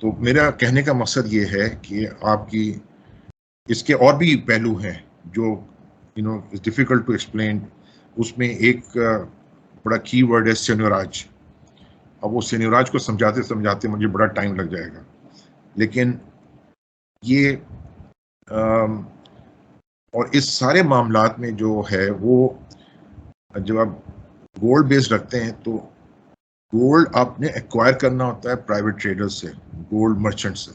تو میرا کہنے کا مقصد یہ ہے کہ آپ کی اس کے اور بھی پہلو ہیں جو ڈیفیکلٹ ٹو ایکسپلین. اس میں ایک بڑا کی ورڈ ہے سینوراج. اب وہ سینوراج کو سمجھاتے سمجھاتے مجھے بڑا ٹائم لگ جائے گا, لیکن یہ اور اس سارے معاملات میں جو ہے وہ جب آپ گولڈ بیس رکھتے ہیں تو گولڈ آپ نے ایکوائر کرنا ہوتا ہے پرائیویٹ ٹریڈر سے, گولڈ مرچنٹ سے.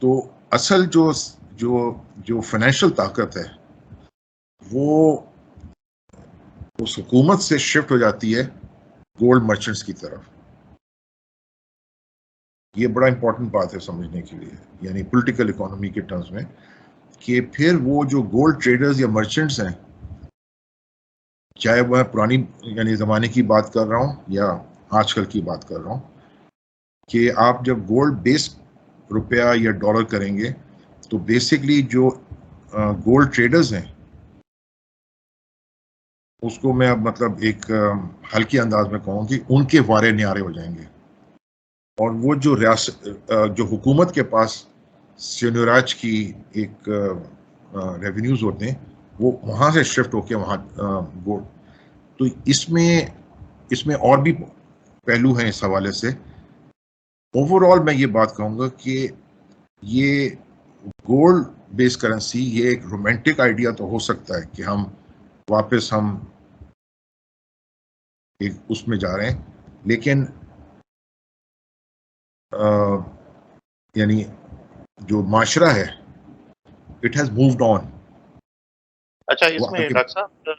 تو اصل جو فائنینشیل طاقت ہے وہ اس حکومت سے شفٹ ہو جاتی ہے گولڈ مرچنٹس کی طرف. یہ بڑا امپورٹنٹ بات ہے سمجھنے کے لیے، یعنی پولیٹیکل اکانومی کے ٹرمز میں، کہ پھر وہ جو گولڈ ٹریڈرز یا مرچنٹس ہیں، چاہے وہ پرانی یعنی زمانے کی بات کر رہا ہوں یا آج کل کی بات کر رہا ہوں، کہ آپ جب گولڈ بیس روپیہ یا ڈالر کریں گے تو بیسکلی جو گولڈ ٹریڈرز ہیں اس کو میں اب مطلب ایک ہلکے انداز میں کہوں کہ ان کے وارے نیارے ہو جائیں گے، اور وہ جو ریاست جو حکومت کے پاس سینوراج کی ایک ریونیوز ہوتے ہیں وہ وہاں سے شفٹ ہو کے وہاں گولڈ، تو اس میں اور بھی پہلو ہیں اس حوالے سے۔ اوور آل میں یہ بات کہوں گا کہ یہ گولڈ بیس کرنسی یہ ایک رومانٹک آئیڈیا تو ہو سکتا ہے کہ ہم واپس ایک اس میں جا رہے ہیں، لیکن یعنی جو معاشرہ ہے اٹ ہیز مووڈ آن۔ اچھا اس میں ڈاکٹر صاحب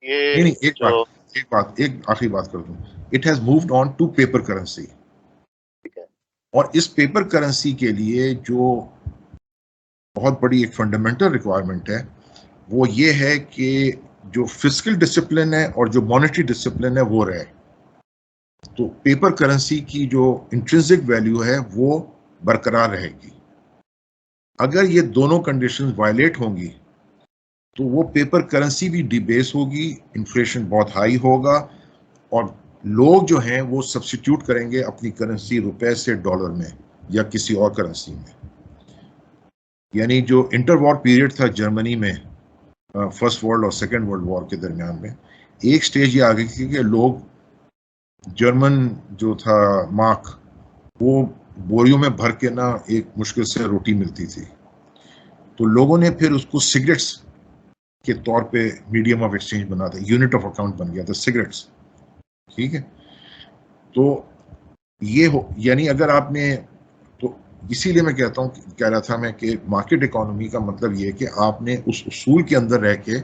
یہ نہیں ایک آخری بات کر دوں، it has moved on to paper currency, اور اس پیپر کرنسی کے لیے جو بہت بڑی ایک فنڈامنٹل ریکوائرمنٹ ہے وہ یہ ہے کہ جو فسکل ڈسپلن ہے اور جو مانیٹری ڈسپلن ہے وہ رہے، تو پیپر کرنسی کی جو انٹرنسک ویلیو ہے وہ برقرار رہے گی۔ اگر یہ دونوں کنڈیشنز وائلیٹ ہوں گی تو وہ پیپر کرنسی بھی ڈی بیس ہوگی، انفلیشن بہت ہائی ہوگا، اور لوگ جو ہیں وہ سبسٹیٹیوٹ کریں گے اپنی کرنسی روپے سے ڈالر میں یا کسی اور کرنسی میں۔ یعنی جو انٹر وار پیریڈ تھا جرمنی میں فرسٹ ورلڈ اور سیکنڈ ورلڈ وار کے درمیان میں، ایک سٹیج یہ آ گئی تھی کہ لوگ جرمن جو تھا مارک وہ بوریوں میں بھر کے نا ایک مشکل سے روٹی ملتی تھی، تو لوگوں نے پھر اس کو سگریٹس کے طور پہ میڈیم آف ایکسچینج بنا تھا، یونٹ آف اکاؤنٹ بن گیا تھا سگریٹس، ٹھیک ہے۔ تو یہ یعنی اگر آپ نے، تو اسی لیے میں کہہ رہا تھا میں کہ مارکیٹ اکانومی کا مطلب یہ کہ آپ نے اس اصول کے اندر رہ کے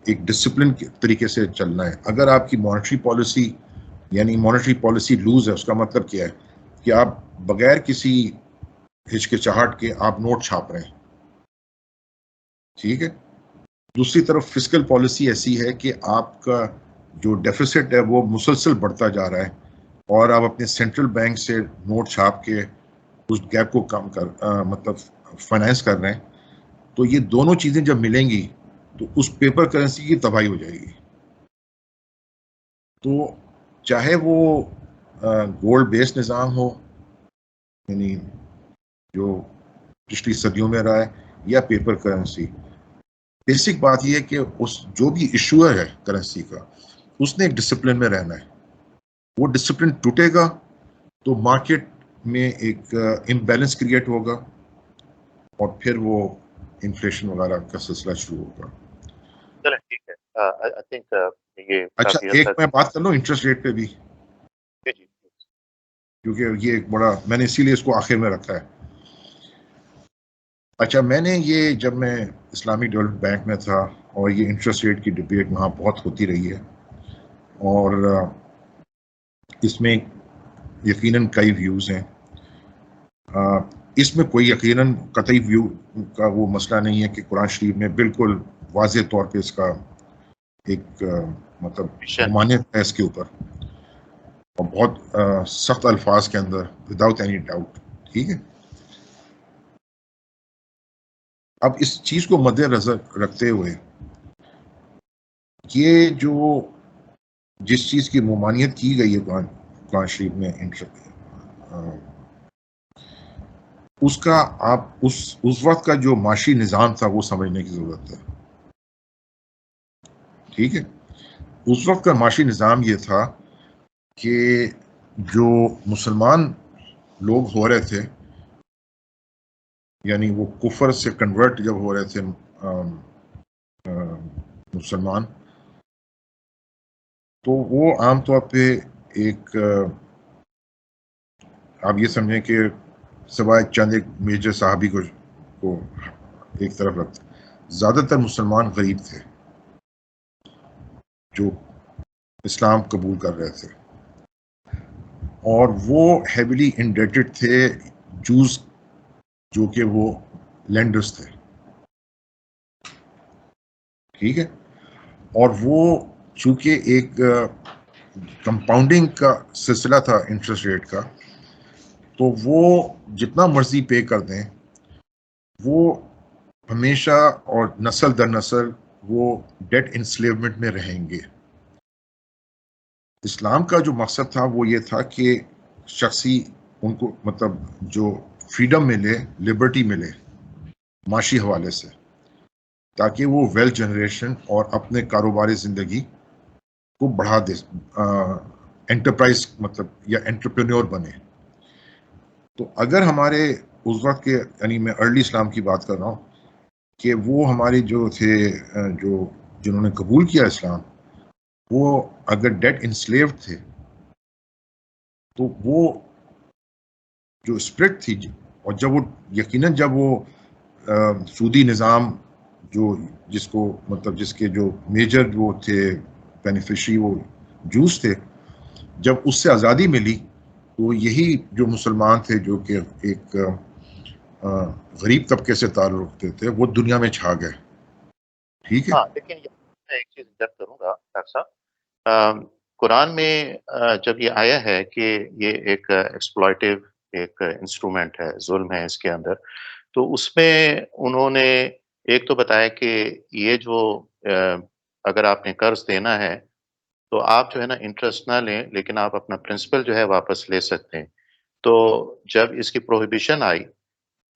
ایک ڈسپلن کے طریقے سے چلنا ہے۔ اگر آپ کی مانیٹری پالیسی یعنی مانیٹری پالیسی لوز ہے، اس کا مطلب کیا ہے کہ آپ بغیر کسی ہچکچاہٹ کے آپ نوٹ چھاپ رہے ہیں، ٹھیک ہے۔ دوسری طرف فسکل پالیسی ایسی ہے کہ آپ کا جو ڈیفیسٹ ہے وہ مسلسل بڑھتا جا رہا ہے، اور آپ اپنے سینٹرل بینک سے نوٹ چھاپ کے اس گیپ کو کم مطلب فائنینس کر رہے ہیں، تو یہ دونوں چیزیں جب ملیں گی تو اس پیپر کرنسی کی تباہی ہو جائے گی۔ تو چاہے وہ گولڈ بیس نظام ہو یعنی جو پچھلی صدیوں میں رہا ہے، یا پیپر کرنسی، بیسک بات یہ ہے کہ اس جو بھی ایشوئر ہے کرنسی کا اس نے ایک ڈسپلن میں رہنا ہے۔ وہ ڈسپلن ٹوٹے گا تو مارکیٹ میں ایک امبیلنس کریٹ ہوگا، اور پھر وہ انفلیشن وغیرہ کا سلسلہ شروع ہوگا۔ چلیں ٹھیک ہے، آئی تھنک یہ اچھا کافی ایک میں بات کر لوں انٹرسٹ ریٹ پہ بھی، جی کیونکہ یہ ایک بڑا میں نے اسی لیے اس کو آخر میں رکھا ہے۔ اچھا میں نے یہ جب میں اسلامی ڈیولپمنٹ بینک میں تھا اور یہ انٹرسٹ ریٹ کی ڈبیٹ وہاں بہت ہوتی رہی ہے، اور اس میں یقیناً کئی ویوز ہیں، اس میں کوئی یقیناً قطعی ویو کا وہ مسئلہ نہیں ہے کہ قرآن شریف میں بالکل واضح طور پہ اس کا ایک مطلب ممانعت ہے اس کے اوپر، اور بہت سخت الفاظ کے اندر وداؤٹ اینی ڈاؤٹ، ٹھیک ہے۔ اب اس چیز کو مد نظر رکھتے ہوئے یہ جو جس چیز کی ممانعت کی گئی ہے قرآن شریف میں اس کا آپ اس وقت کا جو معاشی نظام تھا وہ سمجھنے کی ضرورت ہے، ٹھیک ہے۔ اس وقت کا معاشی نظام یہ تھا کہ جو مسلمان لوگ ہو رہے تھے، یعنی وہ کفر سے کنورٹ جب ہو رہے تھے مسلمان، تو وہ عام طور پہ ایک آپ یہ سمجھیں کہ سوائے چند ایک میجر صحابی کو ایک طرف رکھتے، زیادہ تر مسلمان غریب تھے جو اسلام قبول کر رہے تھے۔ اور وہ ہیویلی انڈیٹڈ تھے جوز جو کہ وہ لینڈرز تھے، ٹھیک ہے. اور وہ چونکہ ایک کمپاؤنڈنگ کا سلسلہ تھا انٹرسٹ ریٹ کا، تو وہ جتنا مرضی پے کر دیں وہ ہمیشہ اور نسل در نسل وہ ڈیٹ انسلیومنٹ میں رہیں گے. اسلام کا جو مقصد تھا وہ یہ تھا کہ شخصی ان کو مطلب جو فریڈم ملے، لبرٹی ملے معاشی حوالے سے، تاکہ وہ ویلتھ جنریشن اور اپنے کاروباری زندگی کو بڑھا دے، انٹرپرائز مطلب یا انٹرپرینور بنے. تو اگر ہمارے اس وقت کے، یعنی میں ارلی اسلام کی بات کر رہا ہوں، کہ وہ ہمارے جو تھے جنہوں نے قبول کیا اسلام، وہ اگر ڈیٹ انسلیو تھے تو وہ جو اسپرٹ تھی، اور جب وہ یقیناً جب وہ سودی نظام جس کو مطلب جس کے جو میجر وہ تھے بینیفیشری وہ جوس تھے، جب اس سے آزادی ملی تو یہی جو مسلمان تھے جو کہ ایک غریب طبقے سے تعلق رکھتے تھے، وہ دنیا میں چھا گئے. ٹھیک ہے. ہاں لیکن میں ایک چیز ضبط کروں گا ڈاکٹر صاحب، قرآن میں جب یہ آیا ہے کہ یہ ایک ایکسپلائٹیو ایک انسٹرومنٹ ہے، ظلم ہے اس کے اندر، تو اس میں انہوں نے ایک تو بتایا کہ یہ جو اگر آپ نے قرض دینا ہے تو آپ جو ہے نا انٹرسٹ نہ لیں، لیکن آپ اپنا پرنسپل جو ہے واپس لے سکتے ہیں. تو جب اس کی پروہیبیشن آئی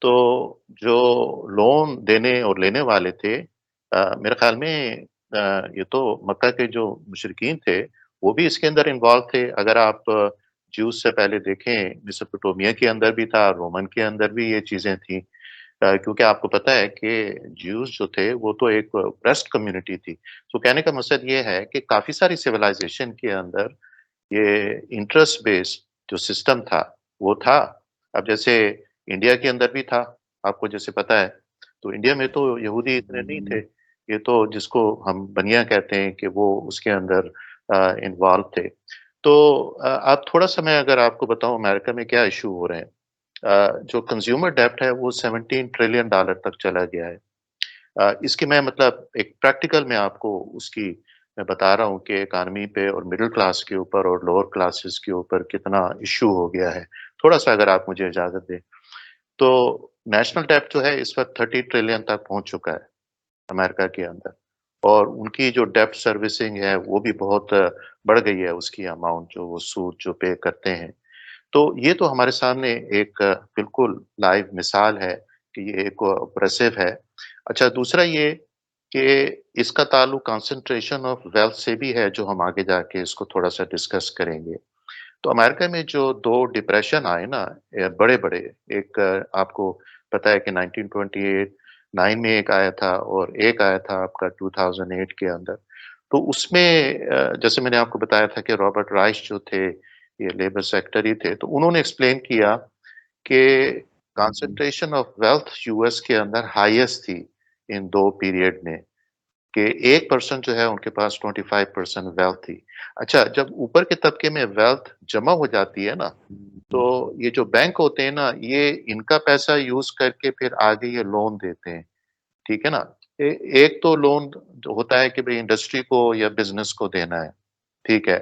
تو جو لون دینے اور لینے والے تھے، میرے خیال میں یہ تو مکہ کے جو مشرکین تھے وہ بھی اس کے اندر انوالو تھے. اگر آپ جیوز سے پہلے دیکھیں، میسوپوٹیمیا کے اندر بھی تھا، رومن کے اندر بھی یہ چیزیں تھیں، کیونکہ آپ کو پتہ ہے کہ جیوز جو تھے وہ تو ایک پریسڈ کمیونٹی تھی. تو کہنے کا مقصد یہ ہے کہ کافی ساری سویلائزیشن کے اندر یہ انٹرسٹ بیس جو سسٹم تھا وہ تھا. اب جیسے انڈیا کے اندر بھی تھا، آپ کو جیسے پتا ہے، تو انڈیا میں تو یہودی اتنے نہیں تھے، یہ تو جس کو ہم بنیا کہتے ہیں کہ وہ اس کے اندر انوالو تھے. تو آپ تھوڑا سا میں اگر آپ کو بتاؤں امریکہ میں کیا ایشو ہو رہے ہیں. جو کنزیومر ڈیپٹ ہے وہ $17 ٹریلین تک چلا گیا ہے. اس کی میں مطلب ایک پریکٹیکل میں آپ کو اس کی میں بتا رہا ہوں کہ اکانومی پہ اور مڈل کلاس کے اوپر اور لوور کلاسز کے اوپر کتنا ایشو ہو گیا ہے. تھوڑا سا اگر آپ مجھے اجازت دیں تو نیشنل ڈیپٹ جو ہے اس وقت 30 ٹریلین تک پہنچ چکا ہے امریکہ کے اندر، اور ان کی جو ڈیپٹ سروسنگ ہے وہ بھی بہت بڑھ گئی ہے، اس کی اماؤنٹ جو وہ سود جو پے کرتے ہیں. تو یہ تو ہمارے سامنے ایک بالکل لائیو مثال ہے کہ یہ ایک اوپریسو ہے. اچھا دوسرا یہ کہ اس کا تعلق کانسنٹریشن آف ویلتھ سے بھی ہے، جو ہم آگے جا کے اس کو تھوڑا سا ڈسکس کریں گے. تو امریکہ میں جو دو ڈپریشن آئے نا بڑے بڑے، ایک آپ کو پتا ہے کہ 1928 میں ایک آیا تھا اور ایک آیا تھا آپ کا 2008 کے اندر. تو اس میں جیسے میں نے آپ کو بتایا تھا کہ رابرٹ رائش جو تھے یہ لیبر سیکٹری تھے، تو انہوں نے ایکسپلین کیا کہ concentration of wealth U S کے اندر ہائیسٹ تھی ان دو پیریڈ میں، کہ 1% جو ہے ان کے پاس 25% ویلتھ تھی. اچھا جب اوپر کے طبقے میں ویلتھ جمع ہو جاتی ہے نا، تو یہ جو بینک ہوتے ہیں نا یہ ان کا پیسہ یوز کر کے پھر آگے یہ لون دیتے ہیں، ٹھیک ہے نا. ایک تو لون جو ہوتا ہے کہ بھئی انڈسٹری کو یا بزنس کو دینا ہے، ٹھیک ہے،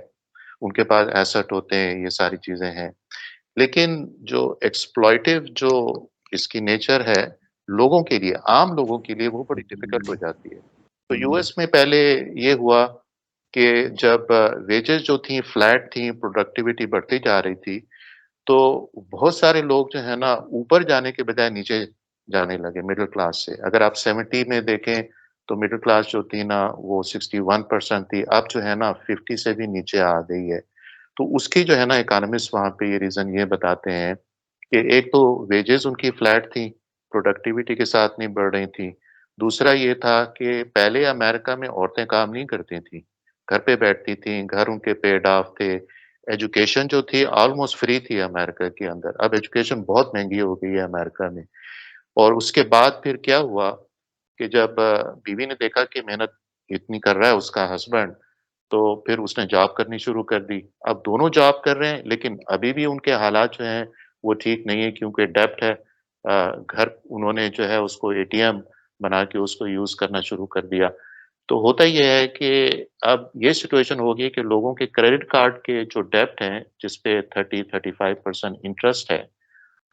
ان کے پاس ایسٹ ہوتے ہیں، یہ ساری چیزیں ہیں. لیکن جو ایکسپلائٹیو جو اس کی نیچر ہے لوگوں کے لیے، عام لوگوں کے لیے وہ بڑی ڈیفیکلٹ ہو جاتی ہے. تو یو ایس میں پہلے یہ ہوا کہ جب ویجز جو تھیں فلیٹ تھیں، پروڈکٹیوٹی بڑھتی جا رہی تھی، تو بہت سارے لوگ جو ہے نا اوپر جانے کے بجائے نیچے جانے لگے مڈل کلاس سے. اگر آپ 70 میں دیکھیں تو مڈل کلاس جو تھی نا وہ 61% تھی، اب جو ہے نا 50 سے بھی نیچے آ گئی ہے. تو اس کی جو ہے نا اکانومسٹ وہاں پہ یہ ریزن یہ بتاتے ہیں کہ ایک تو ویجز ان کی فلیٹ تھی، پروڈکٹیوٹی کے ساتھ نہیں بڑھ رہی تھی. دوسرا یہ تھا کہ پہلے امریکہ میں عورتیں کام نہیں کرتی تھیں، گھر پہ بیٹھتی تھیں، گھر ان کے پیڈ آف تھے. ایجوکیشن جو تھی آلموسٹ فری تھی امریکہ کے اندر. اب ایجوکیشن بہت مہنگی ہو گئی ہے امریکہ میں. اور اس کے بعد پھر کیا ہوا کہ جب بیوی نے دیکھا کہ محنت اتنی کر رہا ہے اس کا ہسبینڈ، تو پھر اس نے جاب کرنی شروع کر دی. اب دونوں جاب کر رہے ہیں لیکن ابھی بھی ان کے حالات جو ہیں وہ ٹھیک نہیں ہے کیونکہ ڈیبٹ ہے. گھر انہوں نے جو ہے اس کو اے ٹی ایم بنا کے اس کو یوز کرنا شروع کر دیا. تو ہوتا یہ ہے کہ اب یہ سچویشن ہوگی کہ لوگوں کے کریڈٹ کارڈ کے جو ڈیبٹ ہیں جس پہ 30-35% انٹرسٹ ہے،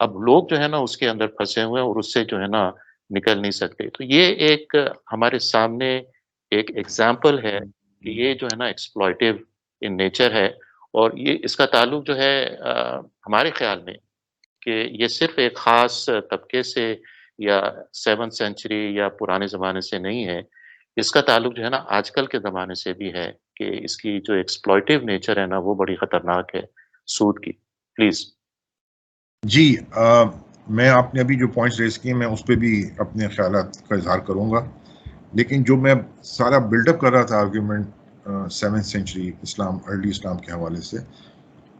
اب لوگ جو ہے نا اس کے اندر پھنسے ہوئے ہیں اور اس سے جو ہے نا نکل نہیں سکتے. تو یہ ایک ہمارے سامنے ایک ایگزامپل ہے کہ یہ جو ہے نا ایکسپلائٹیو ان نیچر ہے. اور یہ اس کا تعلق جو ہے ہمارے خیال میں کہ یہ صرف ایک خاص طبقے سے یا 7th سینچری یا پرانے زمانے سے نہیں ہے. اس کا تعلق جو ہے نا آج کل کے زمانے سے بھی ہے کہ اس کی جو ایکسپلائٹیو نیچر ہے نا وہ بڑی خطرناک ہے سود کی. پلیز. جی میں آپ نے ابھی جو پوائنٹس ریز کیے میں اس پہ بھی اپنے خیالات کا اظہار کروں گا، لیکن جو میں سارا بلڈ اپ کر رہا تھا آرگیومنٹ 7th سینچری اسلام، ارلی اسلام کے حوالے سے،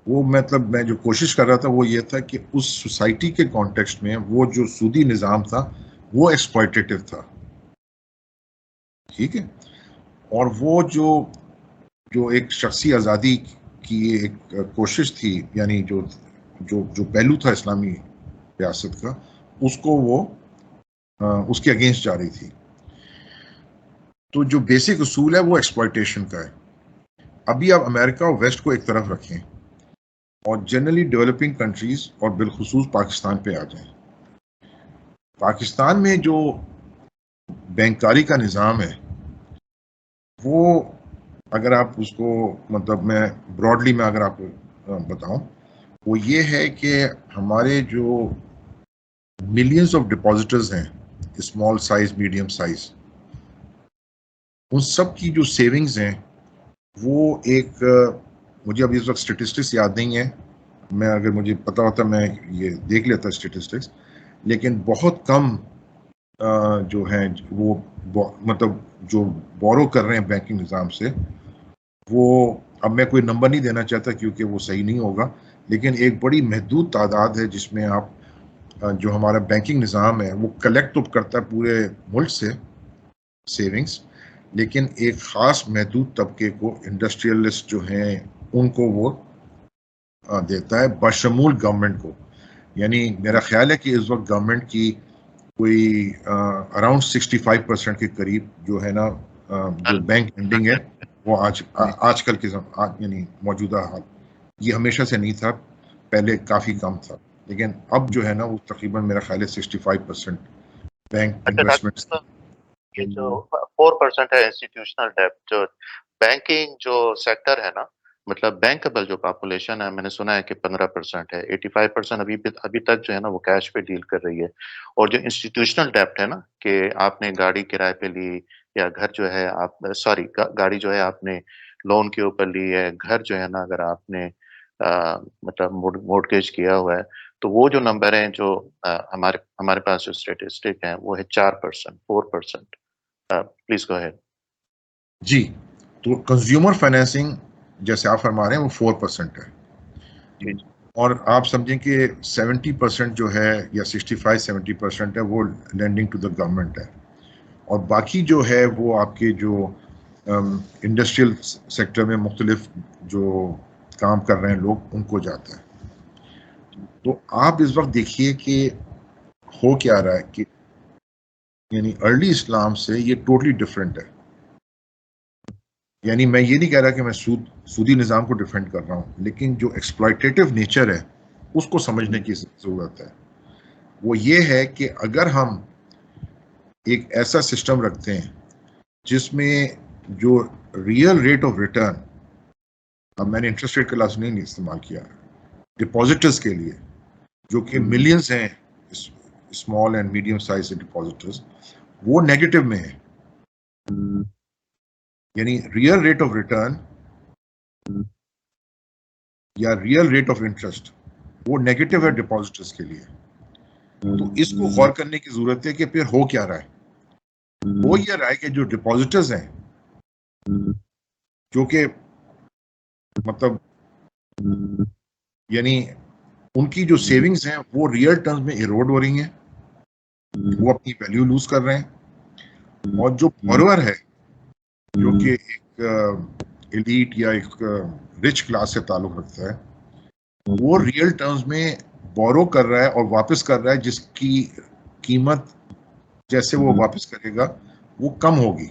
وہ مطلب میں جو کوشش کر رہا تھا وہ یہ تھا کہ اس سوسائٹی کے کانٹیکسٹ میں وہ جو سودی نظام تھا وہ ایکسپلائٹیو تھا، ٹھیک ہے، اور وہ جو ایک شخصی آزادی کی ایک کوشش تھی، یعنی جو پہلو تھا اسلامی ریاست کا، اس کو وہ اس کے اگینسٹ جا رہی تھی. تو جو بیسک اصول ہے وہ ایکسپلائٹیشن کا ہے. ابھی آپ امریکہ اور ویسٹ کو ایک طرف رکھیں اور جنرلی ڈیولپنگ کنٹریز اور بالخصوص پاکستان پہ آ جائیں. پاکستان میں جو بینکاری کا نظام ہے وہ اگر آپ اس کو مطلب میں براڈلی میں اگر آپ کو بتاؤں وہ یہ ہے کہ ہمارے جو ملینز آف ڈپازٹرز ہیں، اسمال سائز، میڈیم سائز، ان سب کی جو سیونگز ہیں وہ ایک مجھے ابھی اس وقت اسٹیٹسٹکس یاد نہیں ہے، میں اگر مجھے پتا ہوتا میں یہ دیکھ لیتا اسٹیٹسٹکس، لیکن بہت کم جو ہیں وہ مطلب جو بورو کر رہے ہیں بینکنگ نظام سے، وہ اب میں کوئی نمبر نہیں دینا چاہتا کیونکہ وہ صحیح نہیں ہوگا، لیکن ایک بڑی محدود تعداد ہے جس میں آپ جو ہمارا بینکنگ نظام ہے وہ کلیکٹ تو کرتا ہے پورے ملک سے سیونگز، لیکن ایک خاص محدود طبقے کو، انڈسٹریلسٹ جو ہیں، ان کو وہ دیتا ہے بشمول گورنمنٹ کو. یعنی میرا خیال ہے کہ اس وقت گورنمنٹ کی کوئی اراؤنڈ 65% کے قریب جو ہے نا جو بینک لینڈنگ ہے وہ آج کل کے یعنی موجودہ حال، یہ ہمیشہ سے نہیں تھا، پہلے کافی کم تھا، لیکن اب جو ہے نا وہ تقریباً میرا خیال ہے 65% بینک انویسٹمنٹ. یہ جو 4% ہے انسٹیٹیوشنل ڈیبٹ، جو بینکنگ جو سیکٹر ہے نا، مطلب بینکبل جو پاپولیشن ہے، میں نے سنا ہے کہ 15% ہے، 85% ابھی تک جو ہے نا وہ کیش پہ ڈیل کر رہی ہے. اور جو انسٹیٹیوشنل ڈیبٹ ہے نا کہ آپ نے گاڑی کرائے پہ لی یا گھر جو ہے آپ گاڑی جو ہے آپ نے لون کے اوپر لی ہے، گھر جو ہے نا اگر آپ نے مطلب مورٹگیج کیا ہوا ہے، تو وہ جو نمبر ہیں جو ہمارے پاس جو اسٹیٹسٹک ہیں وہ ہے 4%، 4%. Please go ahead. جی، تو کنزیومر فائنینسنگ جیسے آپ فرما رہے ہیں وہ 4% ہے، اور آپ سمجھیں کہ 70% جو ہے یا 65-70% ہے وہ لینڈنگ ٹو دا گورنمنٹ ہے، اور باقی جو ہے وہ آپ کے جو انڈسٹریل سیکٹر میں مختلف جو کام کر رہے ہیں لوگ، ان کو جاتا ہے. تو آپ اس وقت دیکھیے کہ ہو کیا رہا ہے کہ یعنی ارلی اسلام سے یہ ٹوٹلی ڈفرینٹ ہے. یعنی میں یہ نہیں کہہ رہا کہ میں سودی نظام کو ڈیفینڈ کر رہا ہوں، لیکن جو ایکسپلائٹیو نیچر ہے اس کو سمجھنے کی ضرورت ہے. وہ یہ ہے کہ اگر ہم ایک ایسا سسٹم رکھتے ہیں جس میں جو ریئل ریٹ آف ریٹرن، اب میں نے انٹرسٹ ریٹ کا لفظ نہیں استعمال کیا، ڈپازٹرز کے لیے جو کہ ملینز ہیں اسمال اینڈ میڈیم سائز ڈپازٹرز، وہ نیگیٹو میں ہے. یعنی ریئل ریٹ آف ریٹرن یا ریئل ریٹ آف انٹرسٹ وہ نیگیٹو ہے ڈپازٹرز کے لیے. تو اس کو غور کرنے کی ضرورت ہے کہ پھر ہو کیا رہا ہے. ہو یہ رہا ہے کہ جو ڈپازٹرز ہیں جو کہ مطلب یعنی ان کی جو سیونگز ہیں وہ ریئل ٹرمز میں ایروڈ ہو رہی ہیں، وہ اپنی ویلیو لوز کر رہے ہیں، اور جو بورور ہے جو کہ ایک ایلیٹ یا ایک رچ کلاس سے تعلق رکھتا ہے، وہ ریئل ٹرمز میں بورو کر رہا ہے اور واپس کر رہا ہے، جس کی قیمت جیسے وہ واپس کرے گا وہ کم ہوگی.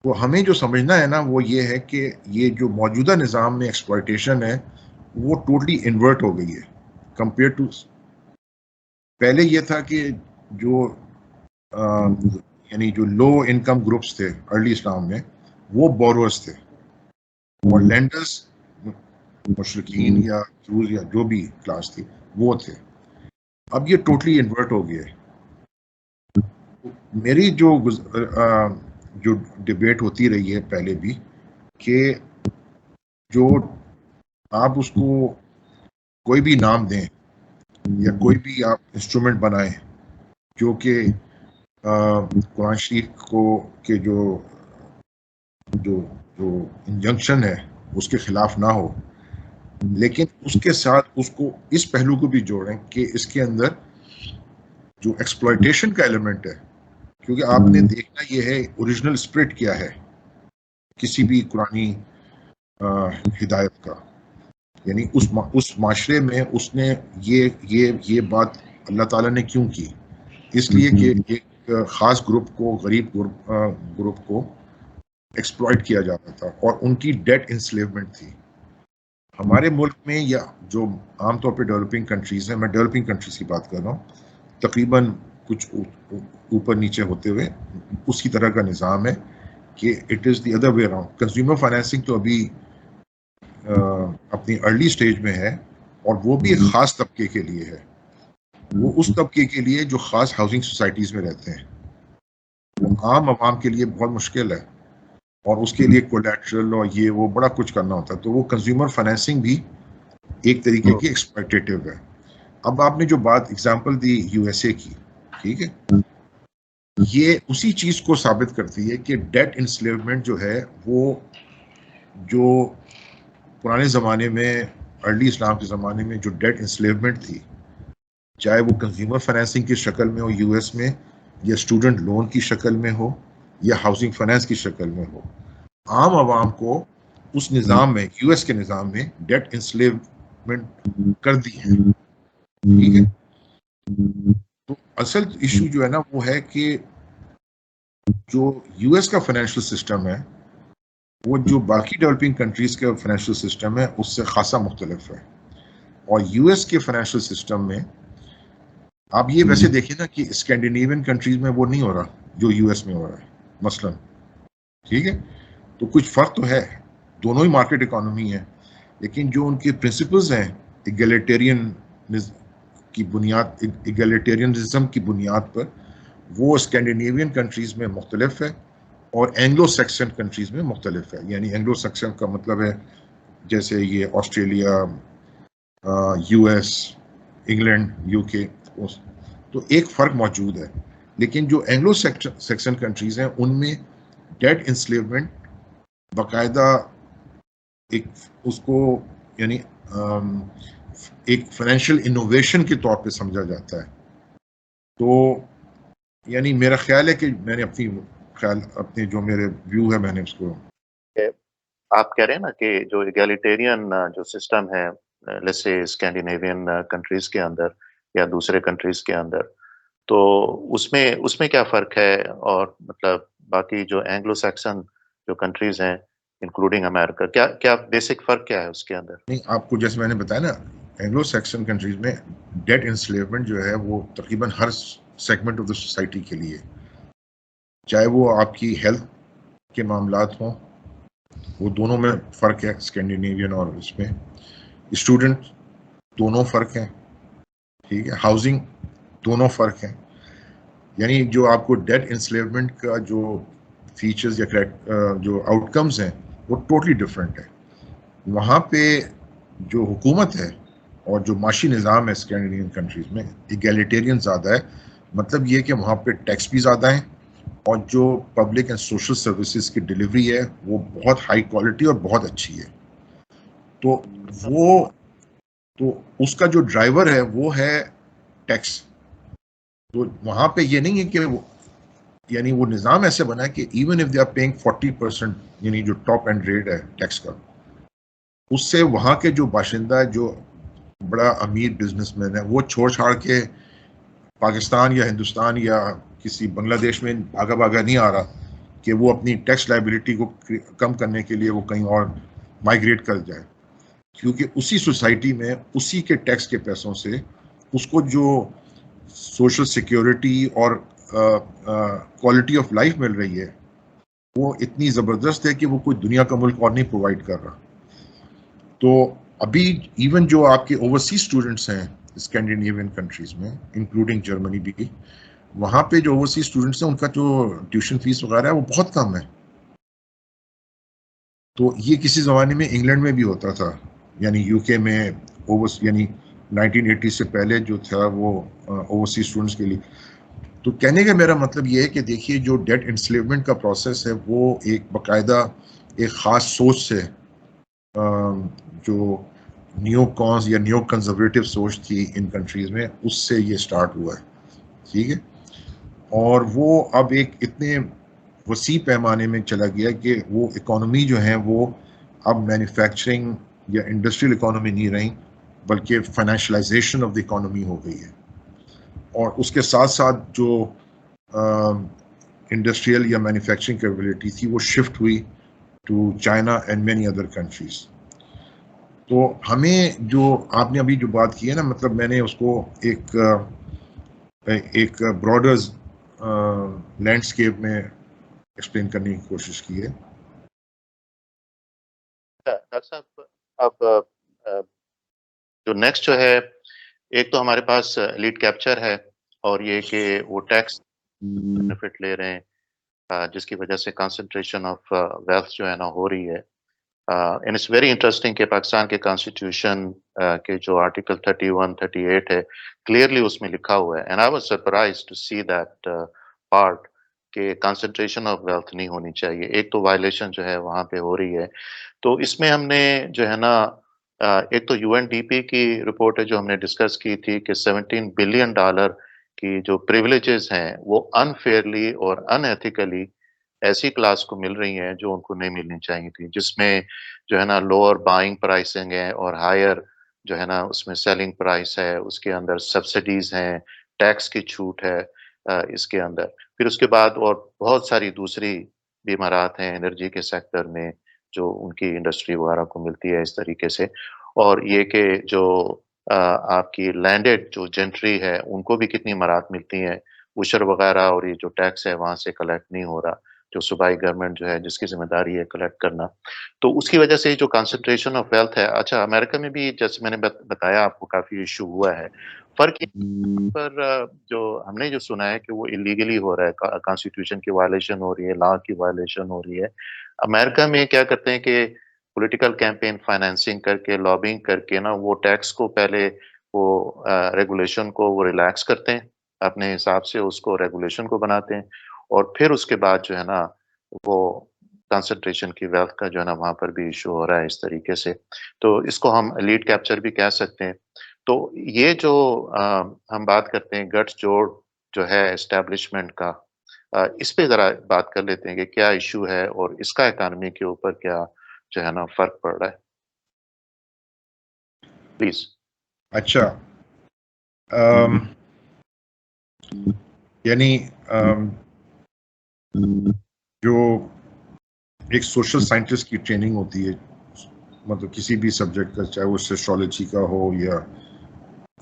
تو ہمیں جو سمجھنا ہے نا وہ یہ ہے کہ یہ جو موجودہ نظام میں ایکسپلائٹیشن ہے وہ ٹوٹلی انورٹ ہو گئی ہے کمپیئر ٹو. پہلے یہ تھا کہ جو یعنی جو لو انکم گروپس تھے ارلی اسلام میں وہ بورورز تھے اور لینڈرز مشرقین یا جوز یا جو بھی کلاس تھی وہ تھے. اب یہ ٹوٹلی انورٹ ہو گیا ہے. میری جو ڈبیٹ ہوتی رہی ہے پہلے بھی کہ جو آپ اس کو کوئی بھی نام دیں یا کوئی بھی آپ انسٹرومنٹ بنائیں جو کہ قرآن شریف کو کہ جو انجنکشن ہے اس کے خلاف نہ ہو، لیکن اس کے ساتھ اس کو اس پہلو کو بھی جوڑیں کہ اس کے اندر جو ایکسپلائٹیشن کا ایلیمنٹ ہے، کیونکہ آپ نے دیکھنا یہ ہے اوریجنل اسپرٹ کیا ہے کسی بھی قرآنی ہدایت کا. یعنی اس معاشرے میں اس نے یہ بات اللہ تعالیٰ نے کیوں کی؟ اس لیے کہ ایک خاص گروپ کو، غریب گروپ کو ایکسپلائٹ کیا جاتا تھا اور ان کی ڈیٹ انسلیومنٹ تھی. ہمارے ملک میں یا جو عام طور پہ ڈیولپنگ کنٹریز ہیں، میں ڈیولپنگ کنٹریز کی بات کر رہا ہوں، تقریباً کچھ اوپر نیچے ہوتے ہوئے اسی طرح کا نظام ہے کہ it is the other way around. Consumer financing تو ابھی اپنی ارلی سٹیج میں ہے اور وہ بھی ایک خاص طبقے کے لیے ہے. وہ اس طبقے کے لیے جو خاص ہاؤسنگ سوسائٹیز میں رہتے ہیں. وہ عام عوام کے لیے بہت مشکل ہے اور اس کے لیے کولیٹرل اور یہ وہ بڑا کچھ کرنا ہوتا ہے. تو وہ کنزیومر فائنینسنگ بھی ایک طریقے کی ایکسپلائٹیٹیو ہے. اب آپ نے جو بات example the U S A کی، ٹھیک ہے، یہ اسی چیز کو ثابت کرتی ہے کہ ڈیٹ انسلیومنٹ جو ہے وہ جو پرانے زمانے میں ارلی اسلام کے زمانے میں جو ڈیٹ انسلیومنٹ تھی، چاہے وہ کنزیومر فائنینسنگ کی شکل میں ہو یو ایس میں، یا اسٹوڈنٹ لون کی شکل میں ہو، یا ہاؤسنگ فائنینس کی شکل میں ہو، عام عوام کو اس نظام میں، یو ایس کے نظام میں ڈیٹ انسلیومنٹ کر دی ہے. ٹھیک ہے. تو اصل ایشو جو ہے نا وہ ہے کہ جو یو ایس کا فائنینشیل سسٹم ہے وہ جو باقی ڈیولپنگ کنٹریز کا فائنینشیل سسٹم ہے اس سے خاصا مختلف ہے. اور یو ایس کے فائنینشیل سسٹم میں آپ یہ ویسے دیکھیں نا کہ اسکینڈینیوین کنٹریز میں وہ نہیں ہو رہا جو یو ایس میں ہو رہا ہے مثلا. ٹھیک ہے. تو کچھ فرق تو ہے، دونوں ہی مارکیٹ اکانومی ہے، لیکن جو ان کے پرنسپلز ہیں ایگلیٹیرین کی بنیاد، ایگلیٹیرینزم کی بنیاد پر، وہ اسکینڈینیوین کنٹریز میں مختلف ہے اور اینگلو سیکسن کنٹریز میں مختلف ہے. یعنی اینگلو سیکسن کا مطلب ہے جیسے یہ Australia, U S, England, you کے. تو ایک فرق موجود ہے. لیکن جو اینگلو سیکسن کنٹریز ہیں ان میں ڈیٹ انسلیومنٹ باقاعدہ ایک اس کو یعنی ایک فائنینشیل انوویشن کے طور پہ سمجھا جاتا ہے. تو یعنی میرا خیال ہے کہ میں نے اپنے جو میرے ویو ہے میں نے اس کو. آپ کہہ رہے ہیں نا کہ جو ایگالیٹیرین جو سسٹم ہے لیٹس سے اسکینڈینیوین کنٹریز کے اندر یا دوسرے کنٹریز کے اندر، تو اس میں کیا فرق ہے؟ اور مطلب باقی جو اینگلو سیکسن جو کنٹریز ہیں انکلوڈنگ امریکہ، کیا بیسک فرق کیا ہے اس کے اندر؟ نہیں، آپ کو جیسے میں نے بتایا نا، اینگلو سیکسن کنٹریز میں ڈیٹ انسلیومنٹ جو ہے وہ تقریباً ہر سیگمنٹ آف دا سوسائٹی کے لیے، چاہے وہ آپ کی ہیلتھ کے معاملات ہوں، وہ دونوں میں فرق ہے اسکینڈینیوین اور اس میں. اسٹوڈنٹ دونوں فرق ہیں. ٹھیک ہے. ہاؤسنگ دونوں فرق ہیں. یعنی جو آپ کو ڈیٹ انسلیومنٹ کا جو فیچرز یا جو آؤٹ کمز ہیں وہ ٹوٹلی ڈفرینٹ ہے. وہاں پہ جو حکومت ہے اور جو معاشی نظام ہے اسکینڈینیوین کنٹریز میں ایگلیٹیرین زیادہ ہے. مطلب یہ کہ وہاں پہ ٹیکس بھی زیادہ ہیں اور جو پبلک اینڈ سوشل سروسز کی ڈلیوری ہے وہ بہت ہائی کوالٹی اور بہت اچھی ہے. تو اس کا جو ڈرائیور ہے وہ ہے ٹیکس. تو وہاں پہ یہ نہیں ہے کہ یعنی وہ نظام ایسے بنا ہے کہ even if they are paying 40%، یعنی جو ٹاپ اینڈ ریٹ ہے ٹیکس کا، اس سے وہاں کے جو باشندہ جو بڑا امیر بزنس مین ہے وہ چھوڑ چھاڑ کے پاکستان یا ہندوستان یا کسی بنگلہ دیش میں بھاگا بھاگا نہیں آ رہا کہ وہ اپنی ٹیکس لائبلٹی کو کم کرنے کے لیے وہ کہیں اور مائگریٹ کر جائے، کیونکہ اسی سوسائٹی میں اسی کے ٹیکس کے پیسوں سے اس کو جو سوشل سیکیورٹی اور کوالٹی آف لائف مل رہی ہے وہ اتنی زبردست ہے کہ وہ کوئی دنیا کا ملک اور نہیں پرووائڈ کر رہا. تو ابھی ایون جو آپ کے اوورسیز اسٹوڈنٹس ہیں اسکینڈینیوین کنٹریز میں انکلوڈنگ جرمنی بھی، وہاں پہ جو اوورسیز اسٹوڈنٹس ہیں ان کا جو ٹیوشن فیس وغیرہ ہے وہ بہت کم ہے. تو یہ کسی زمانے میں انگلینڈ میں بھی ہوتا تھا، یعنی یو کے میں یعنی 1980 سے پہلے جو تھا وہ اوورسیز اسٹوڈنٹس کے لیے. تو کہنے کا میرا مطلب یہ ہے کہ دیکھیے جو ڈیٹ انسلیومنٹ کا پروسیس ہے وہ ایک باقاعدہ ایک خاص سوچ سے جو نیو کانس یا نیو کنزرویٹو سوچ تھی ان کنٹریز میں، اس سے یہ سٹارٹ ہوا ہے. ٹھیک ہے، اور وہ اب ایک اتنے وسیع پیمانے میں چلا گیا کہ وہ اکانومی جو ہیں وہ اب مینوفیکچرنگ یا انڈسٹریل اکانومی نہیں رہی بلکہ فائنینشلائزیشن آف دی اکانومی ہو گئی ہے. اور اس کے ساتھ ساتھ جو انڈسٹریل یا مینوفیکچرنگ کیپبلٹی تھی وہ شفٹ ہوئی to China and many other countries. تو ہمیں جو آپ نے ابھی جو بات کی ہے نا، مطلب میں نے اس کو ایک براڈر لینڈسکیپ میں ایکسپلین کرنے کی کوشش کی ہے. ڈاکٹر صاحب اب جو نیکسٹ جو ہے، ایک تو ہمارے پاس لیڈ کیپچر ہے، اور یہ کہ وہ ٹیکس بینیفٹ لے رہے ہیں جس کی وجہ سے کنسنٹریشن آف ویلتھ جو ہے نا ہو رہی ہے. اینڈ اٹس ویری انٹرسٹنگ کہ پاکستان کے کانسٹیٹیوشن کے جو آرٹیکل 31 38 ہے کلیئرلی اس میں لکھا ہوا ہے. And I was surprise to see that part کہ کنسنٹریشن آف ویلتھ نہیں ہونی چاہیے. ایک تو وائلیشن جو ہے وہاں پہ ہو رہی ہے. تو اس میں ہم نے جو ہے نا ایک تو یو این ڈی پی کی رپورٹ ہے جو ہم نے ڈسکس کی تھی کہ $17 بلین کی جو پریولیجز ہیں وہ انفیئرلی اور ان ایتھیکلی ایسی کلاس کو مل رہی ہیں جو ان کو نہیں ملنی چاہیے تھی، جس میں جو ہے نا لوور بائنگ پرائسنگ ہے اور ہائر جو ہے نا اس میں سیلنگ پرائس ہے، اس کے اندر سبسڈیز ہیں، ٹیکس کی چھوٹ ہے اس کے اندر. پھر اس کے بعد اور بہت ساری دوسری بیمارات ہیں انرجی کے سیکٹر میں جو ان کی انڈسٹری وغیرہ کو ملتی ہے اس طریقے سے. اور یہ کہ جو آپ کی لینڈڈ جو جنٹری ہے ان کو بھی کتنی مرات ملتی ہیں، وشر وغیرہ، اور یہ جو ٹیکس ہے وہاں سے کلیکٹ نہیں ہو رہا، جو صوبائی گورنمنٹ جو ہے جس کی ذمہ داری ہے کلیکٹ کرنا. تو اس کی وجہ سے جو کنسنٹریشن آف ویلتھ ہے. اچھا، امریکہ میں بھی جیسے میں نے بتایا آپ کو کافی ایشو ہوا ہے. فرق پر جو ہم نے جو سنا ہے کہ وہ اللیگلی ہو رہا ہے، کانسٹیٹیوشن کی وائلیشن ہو رہی ہے، لا کی وائلیشن ہو رہی ہے. امریکہ میں کیا کرتے ہیں کہ پولیٹیکل کیمپین فائنینسنگ کر کے، لابنگ کر کے نا، وہ ٹیکس کو پہلے وہ ریگولیشن کو وہ ریلیکس کرتے ہیں اپنے حساب سے، اس کو ریگولیشن کو بناتے ہیں، اور پھر اس کے بعد جو ہے نا وہ کنسنٹریشن کی ویلتھ کا جو ہے نا وہاں پر بھی ایشو ہو رہا ہے اس طریقے سے. تو اس کو ہم لیڈ کیپچر بھی کہہ سکتے ہیں. تو یہ جو ہم بات کرتے ہیں گٹس جوڑ جو ہے اسٹیبلشمنٹ کا، اس پہ ذرا بات کر لیتے ہیں کہ کیا ایشو ہے اور اس کا اکانومی کے اوپر کیا جو ہے نا فرق پڑ رہا ہے. پلیز. اچھا، یعنی جو ایک سوشل سائنٹسٹ کی ٹریننگ ہوتی ہے، مطلب کسی بھی سبجیکٹ کا، چاہے وہ سوشیولوجی کا ہو یا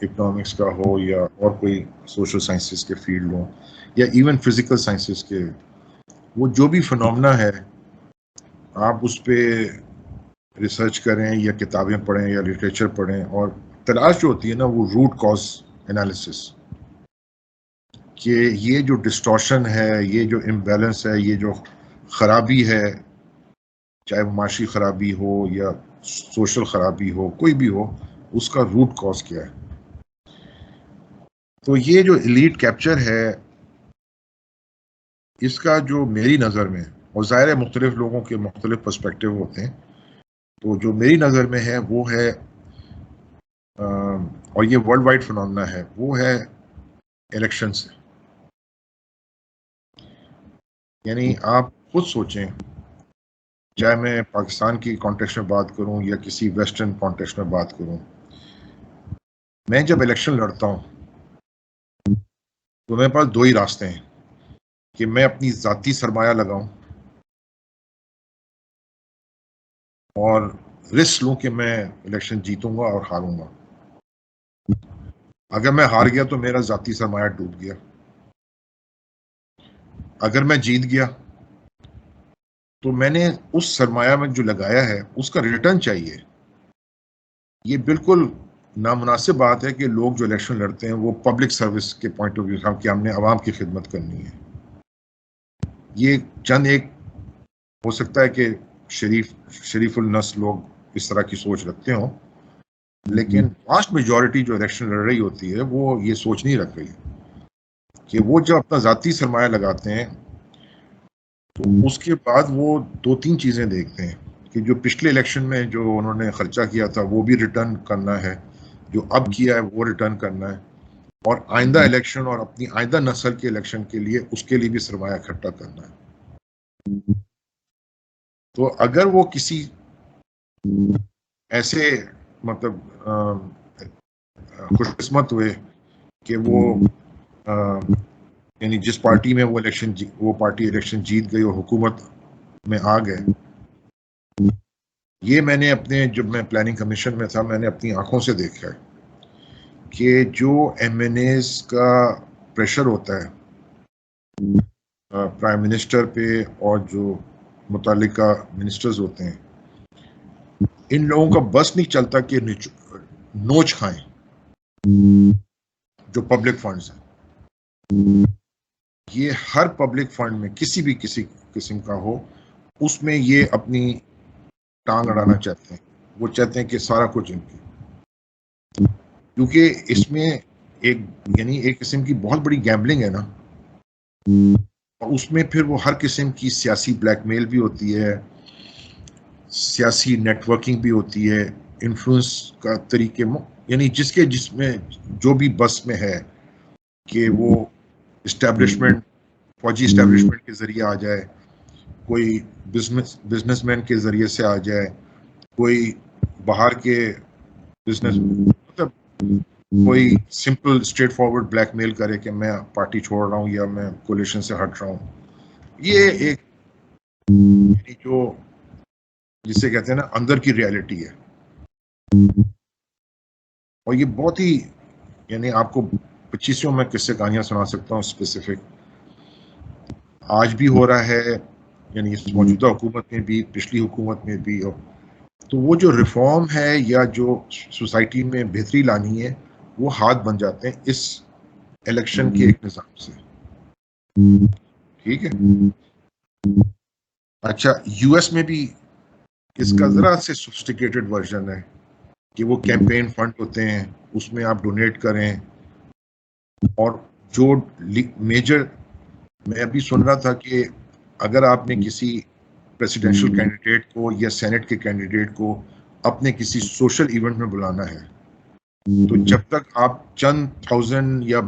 اکنامکس کا ہو یا اور کوئی سوشل سائنسز کے فیلڈ ہوں یا ایون فزیکل سائنسز کے، وہ جو بھی فنومنا ہے آپ اس پہ ریسرچ کریں یا کتابیں پڑھیں یا لٹریچر پڑھیں، اور تلاش جو ہوتی ہے نا وہ روٹ کاز انالیسس، کہ یہ جو ڈسٹورشن ہے، یہ جو امبیلنس ہے، یہ جو خرابی ہے، چاہے وہ معاشی خرابی ہو یا سوشل خرابی ہو، کوئی بھی ہو، اس کا روٹ کاز کیا ہے. تو یہ جو ایلیٹ کیپچر ہے، اس کا جو میری نظر میں، اور ظاہر ہے مختلف لوگوں کے مختلف پرسپیکٹیو ہوتے ہیں، تو جو میری نظر میں ہے وہ ہے، اور یہ ورلڈ وائڈ فنومنا ہے، وہ ہے الیکشن سے. یعنی آپ خود سوچیں، چاہے میں پاکستان کی کانٹیکسٹ میں بات کروں یا کسی ویسٹرن کانٹیکسٹ میں بات کروں، میں جب الیکشن لڑتا ہوں تو میرے پاس دو ہی راستے ہیں کہ میں اپنی ذاتی سرمایہ لگاؤں اور رسک لوں کہ میں الیکشن جیتوں گا اور ہاروں گا. اگر میں ہار گیا تو میرا ذاتی سرمایہ ڈوب گیا. اگر میں جیت گیا تو میں نے اس سرمایہ میں جو لگایا ہے اس کا ریٹرن چاہیے. یہ بالکل نامناسب بات ہے کہ لوگ جو الیکشن لڑتے ہیں وہ پبلک سروس کے پوائنٹ آف ویو سے کہ ہم نے عوام کی خدمت کرنی ہے. یہ چند ایک ہو سکتا ہے کہ شریف النس لوگ اس طرح کی سوچ رکھتے ہوں، لیکن واسٹ میجورٹی جو الیکشن لڑ رہی ہوتی ہے وہ یہ سوچ نہیں رکھ رہی کہ وہ جب اپنا ذاتی سرمایہ لگاتے ہیں تو اس کے بعد وہ دو تین چیزیں دیکھتے ہیں کہ جو پچھلے الیکشن میں جو انہوں نے خرچہ کیا تھا وہ بھی ریٹرن کرنا ہے، جو اب کیا ہے وہ ریٹرن کرنا ہے، اور آئندہ الیکشن اور اپنی آئندہ نسل کے الیکشن کے لیے اس کے لیے بھی سرمایہ اکٹھا کرنا ہے. تو اگر وہ کسی ایسے مطلب خوش قسمت ہوئے کہ وہ یعنی جس پارٹی میں وہ پارٹی الیکشن جیت گئی اور حکومت میں آ گئے، یہ میں نے جب میں پلاننگ کمیشن میں تھا میں نے اپنی آنکھوں سے دیکھا ہے کہ جو ایم این ایز کا پریشر ہوتا ہے پرائم منسٹر پہ اور جو متعلقہ منسٹرز ہوتے ہیں، ان لوگوں کا بس نہیں چلتا کہ نوچ کھائیں جو پبلک فنڈز ہیں. یہ ہر پبلک فنڈ میں کسی قسم کا ہو اس میں یہ اپنی ٹانگ اڑانا چاہتے ہیں. وہ چاہتے ہیں کہ سارا کچھ ان کی، کیونکہ اس میں ایک قسم کی بہت بڑی گیمبلنگ ہے نا، اور اس میں پھر وہ ہر قسم کی سیاسی بلیک میل بھی ہوتی ہے، سیاسی نیٹ ورکنگ بھی ہوتی ہے، انفلوئنس کا طریقے یعنی جس میں جو بھی بس میں ہے کہ وہ اسٹیبلشمنٹ فوجی اسٹیبلشمنٹ کے ذریعے آ جائے، کوئی بزنس مین کے ذریعے سے آ جائے، کوئی باہر کے بزنس مطلب کوئی سمپل اسٹریٹ فارورڈ بلیک میل کرے کہ میں پارٹی چھوڑ رہا ہوں یا میں کولیشن سے ہٹ رہا ہوں. یہ ایک جو جسے کہتے ہیں نا اندر کی ریالٹی ہے، اور یہ بہت ہی یعنی آپ کو 25 میں قصے کہانیاں سنا سکتا ہوں اسپیسیفک. آج بھی ہو رہا ہے، یعنی اس موجودہ حکومت میں بھی پچھلی حکومت میں بھی. تو وہ جو ریفارم ہے یا جو سوسائٹی میں بہتری لانی ہے وہ ہاتھ بن جاتے ہیں اس الیکشن کے ایک نظام سے. ٹھیک ہے. اچھا، یو ایس میں بھی اس کا ذرا سے سوفسٹیکیٹڈ ورژن ہے کہ وہ کیمپین فنڈ ہوتے ہیں، اس میں آپ ڈونیٹ کریں، اور جو میجر میں ابھی سن رہا تھا کہ اگر آپ نے کسی پریزیڈنشل کینڈیڈیٹ کو یا سینٹ کے کینڈیڈیٹ کو اپنے کسی سوشل ایونٹ میں بلانا ہے تو جب تک آپ چند تھاؤزینڈ یا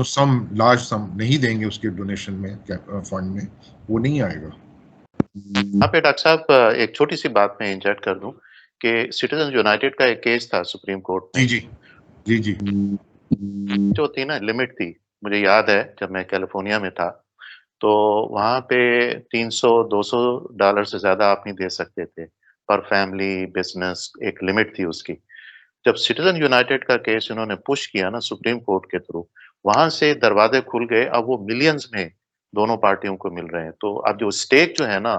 سم لارج سم نہیں دیں گے اس کے ڈونیشن میں فنڈ میں، وہ نہیں آئے گا. یہاں پہ ڈاکٹر صاحب ایک چھوٹی سی بات میں انجرٹ کر دوں کہ سٹیزن یونائٹیڈ کا ایک کیس تھا سپریم کورٹ میں. جی جو تھی نا لمٹ تھی، مجھے یاد ہے جب میں کیلیفورنیا میں تھا تو وہاں پہ $300-200 سے زیادہ آپ نہیں دے سکتے تھے پر فیملی بزنس، ایک لمٹ تھی اس کی. جب سٹیزن یونائٹیڈ کا کیس انہوں نے پش کیا نا سپریم کورٹ کے تھرو، وہاں سے دروازے کھل گئے. اب وہ ملینز میں دونوں پارٹیوں کو مل رہے ہیں. تو اب جو اسٹیک جو ہے نا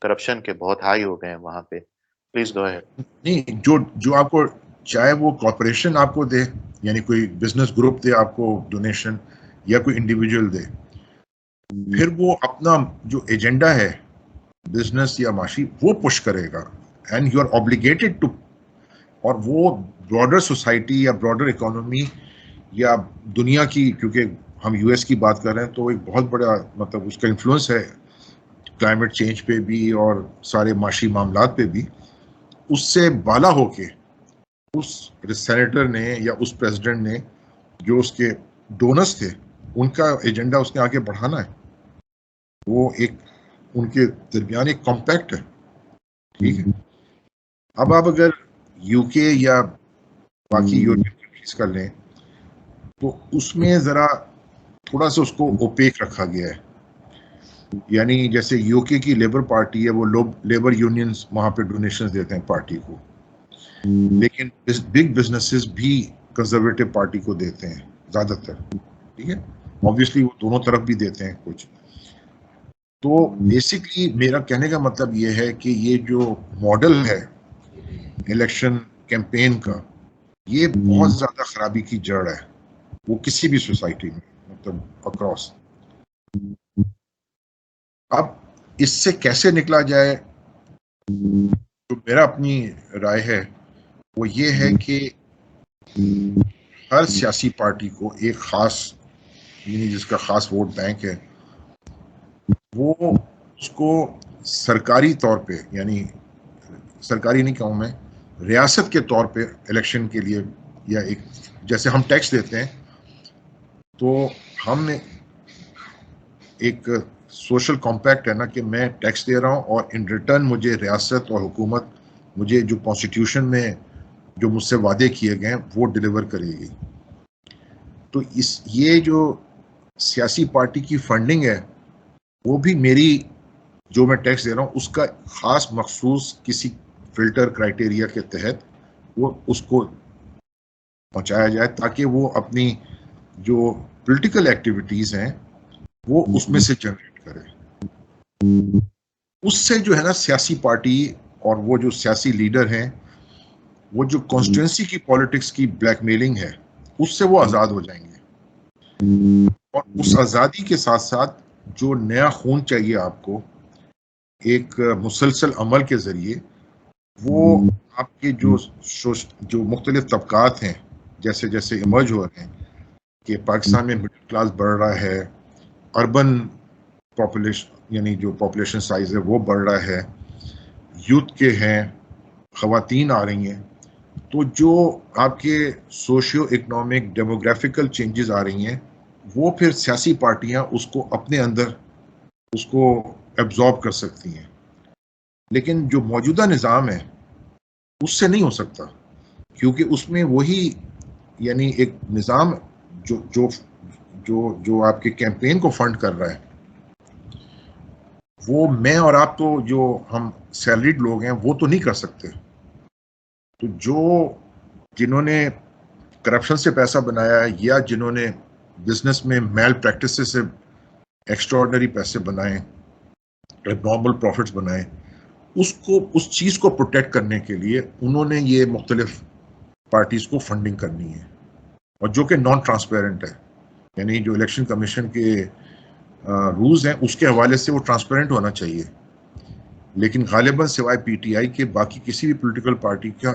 کرپشن کے بہت ہائی ہو گئے ہیں وہاں پہ. Please go ahead. نہیں، جو آپ کو چاہے وہ کارپوریشن آپ کو دے، یعنی کوئی بزنس گروپ دے آپ کو ڈونیشن، یا کوئی انڈیویجول دے، پھر وہ اپنا جو ایجنڈا ہے بزنس یا معاشی وہ پش کرے گا، and you are obligated to. اور وہ براڈر سوسائٹی یا براڈر اکانومی یا دنیا کی، کیونکہ ہم یو ایس کی بات کر رہے ہیں تو ایک بہت بڑا مطلب اس کا انفلوئنس ہے کلائمیٹ چینج پہ بھی اور سارے معاشی معاملات پہ بھی. اس سے بالا ہو کے اس سینیٹر نے یا اس پریزیڈنٹ نے جو اس کے ڈونرز تھے ان کا ایجنڈا اس نے آگے بڑھانا ہے. وہ ایک ان کے درمیان ایک کمپیکٹ ہے. ٹھیک ہے. اب آپ اگر یو کے یا باقی یورپین کنٹریز کا لیں تو اس میں ذرا تھوڑا سا اس کو اوپیک رکھا گیا ہے. یعنی جیسے یو کے کی لیبر پارٹی ہے, وہ لیبر یونینز وہاں پہ ڈونیشنز دیتے ہیں پارٹی کو, لیکن بگ بزنسز بھی کنزرویٹو پارٹی کو دیتے ہیں زیادہ تر. ٹھیک ہے. آبویسلی وہ دونوں طرف بھی دیتے ہیں کچھ. تو بیسکلی میرا کہنے کا مطلب یہ ہے کہ یہ جو ماڈل ہے الیکشن کیمپین کا, یہ بہت زیادہ خرابی کی جڑ ہے وہ کسی بھی سوسائٹی میں, مطلب اکراس. اب اس سے کیسے نکلا جائے, جو میرا اپنی رائے ہے وہ یہ ہے کہ ہر سیاسی پارٹی کو ایک خاص, یعنی جس کا خاص ووٹ بینک ہے, وہ اس کو سرکاری طور پہ, یعنی سرکاری نہیں کہوں میں, ریاست کے طور پہ الیکشن کے لیے, یا ایک جیسے ہم ٹیکس دیتے ہیں تو ہم نے ایک سوشل کمپیکٹ ہے نا کہ میں ٹیکس دے رہا ہوں اور ان ریٹرن مجھے ریاست اور حکومت مجھے جو کانسٹیٹیوشن میں جو مجھ سے وعدے کیے گئے ہیں وہ ڈیلیور کرے گی. تو یہ جو سیاسی پارٹی کی فنڈنگ ہے وہ بھی میری جو میں ٹیکس دے رہا ہوں اس کا خاص مخصوص کسی فلٹر کرائٹیریا کے تحت وہ اس کو پہنچایا جائے تاکہ وہ اپنی جو پولیٹیکل ایکٹیویٹیز ہیں وہ اس میں سے جنریٹ کرے. اس سے جو ہے نا سیاسی پارٹی اور وہ جو سیاسی لیڈر ہیں وہ جو کانسٹیٹوئنسی کی پالیٹکس کی بلیک میلنگ ہے اس سے وہ آزاد ہو جائیں گے. اور اس آزادی کے ساتھ ساتھ جو نیا خون چاہیے آپ کو ایک مسلسل عمل کے ذریعے, وہ آپ کے جو مختلف طبقات ہیں جیسے جیسے ایمرج ہو رہے ہیں کہ پاکستان میں مڈل کلاس بڑھ رہا ہے, اربن پاپولیشن یعنی جو پاپولیشن سائز ہے وہ بڑھ رہا ہے, یوتھ کے ہیں, خواتین آ رہی ہیں, تو جو آپ کے سوشیو اکنامک ڈیموگرافیکل چینجز آ رہی ہیں وہ پھر سیاسی پارٹیاں اس کو اپنے اندر اس کو ایبزارب کر سکتی ہیں. لیکن جو موجودہ نظام ہے اس سے نہیں ہو سکتا, کیونکہ اس میں وہی یعنی ایک نظام جو جو جو جو آپ کے کیمپین کو فنڈ کر رہا ہے, وہ میں اور آپ تو جو ہم سیلریڈ لوگ ہیں وہ تو نہیں کر سکتے. تو جنہوں نے کرپشن سے پیسہ بنایا یا جنہوں نے بزنس میں میل پریکٹسز سے ایکسٹراڈنری پیسے بنائے, نارمل پروفٹس بنائے, اس چیز کو پروٹیکٹ کرنے کے لیے انہوں نے یہ مختلف پارٹیز کو فنڈنگ کرنی ہے, اور جو کہ نان ٹرانسپیرنٹ ہے. یعنی جو الیکشن کمیشن کے رولز ہیں اس کے حوالے سے وہ ٹرانسپیرنٹ ہونا چاہیے, لیکن غالباً سوائے پی ٹی آئی کے باقی کسی بھی پولیٹیکل پارٹی کا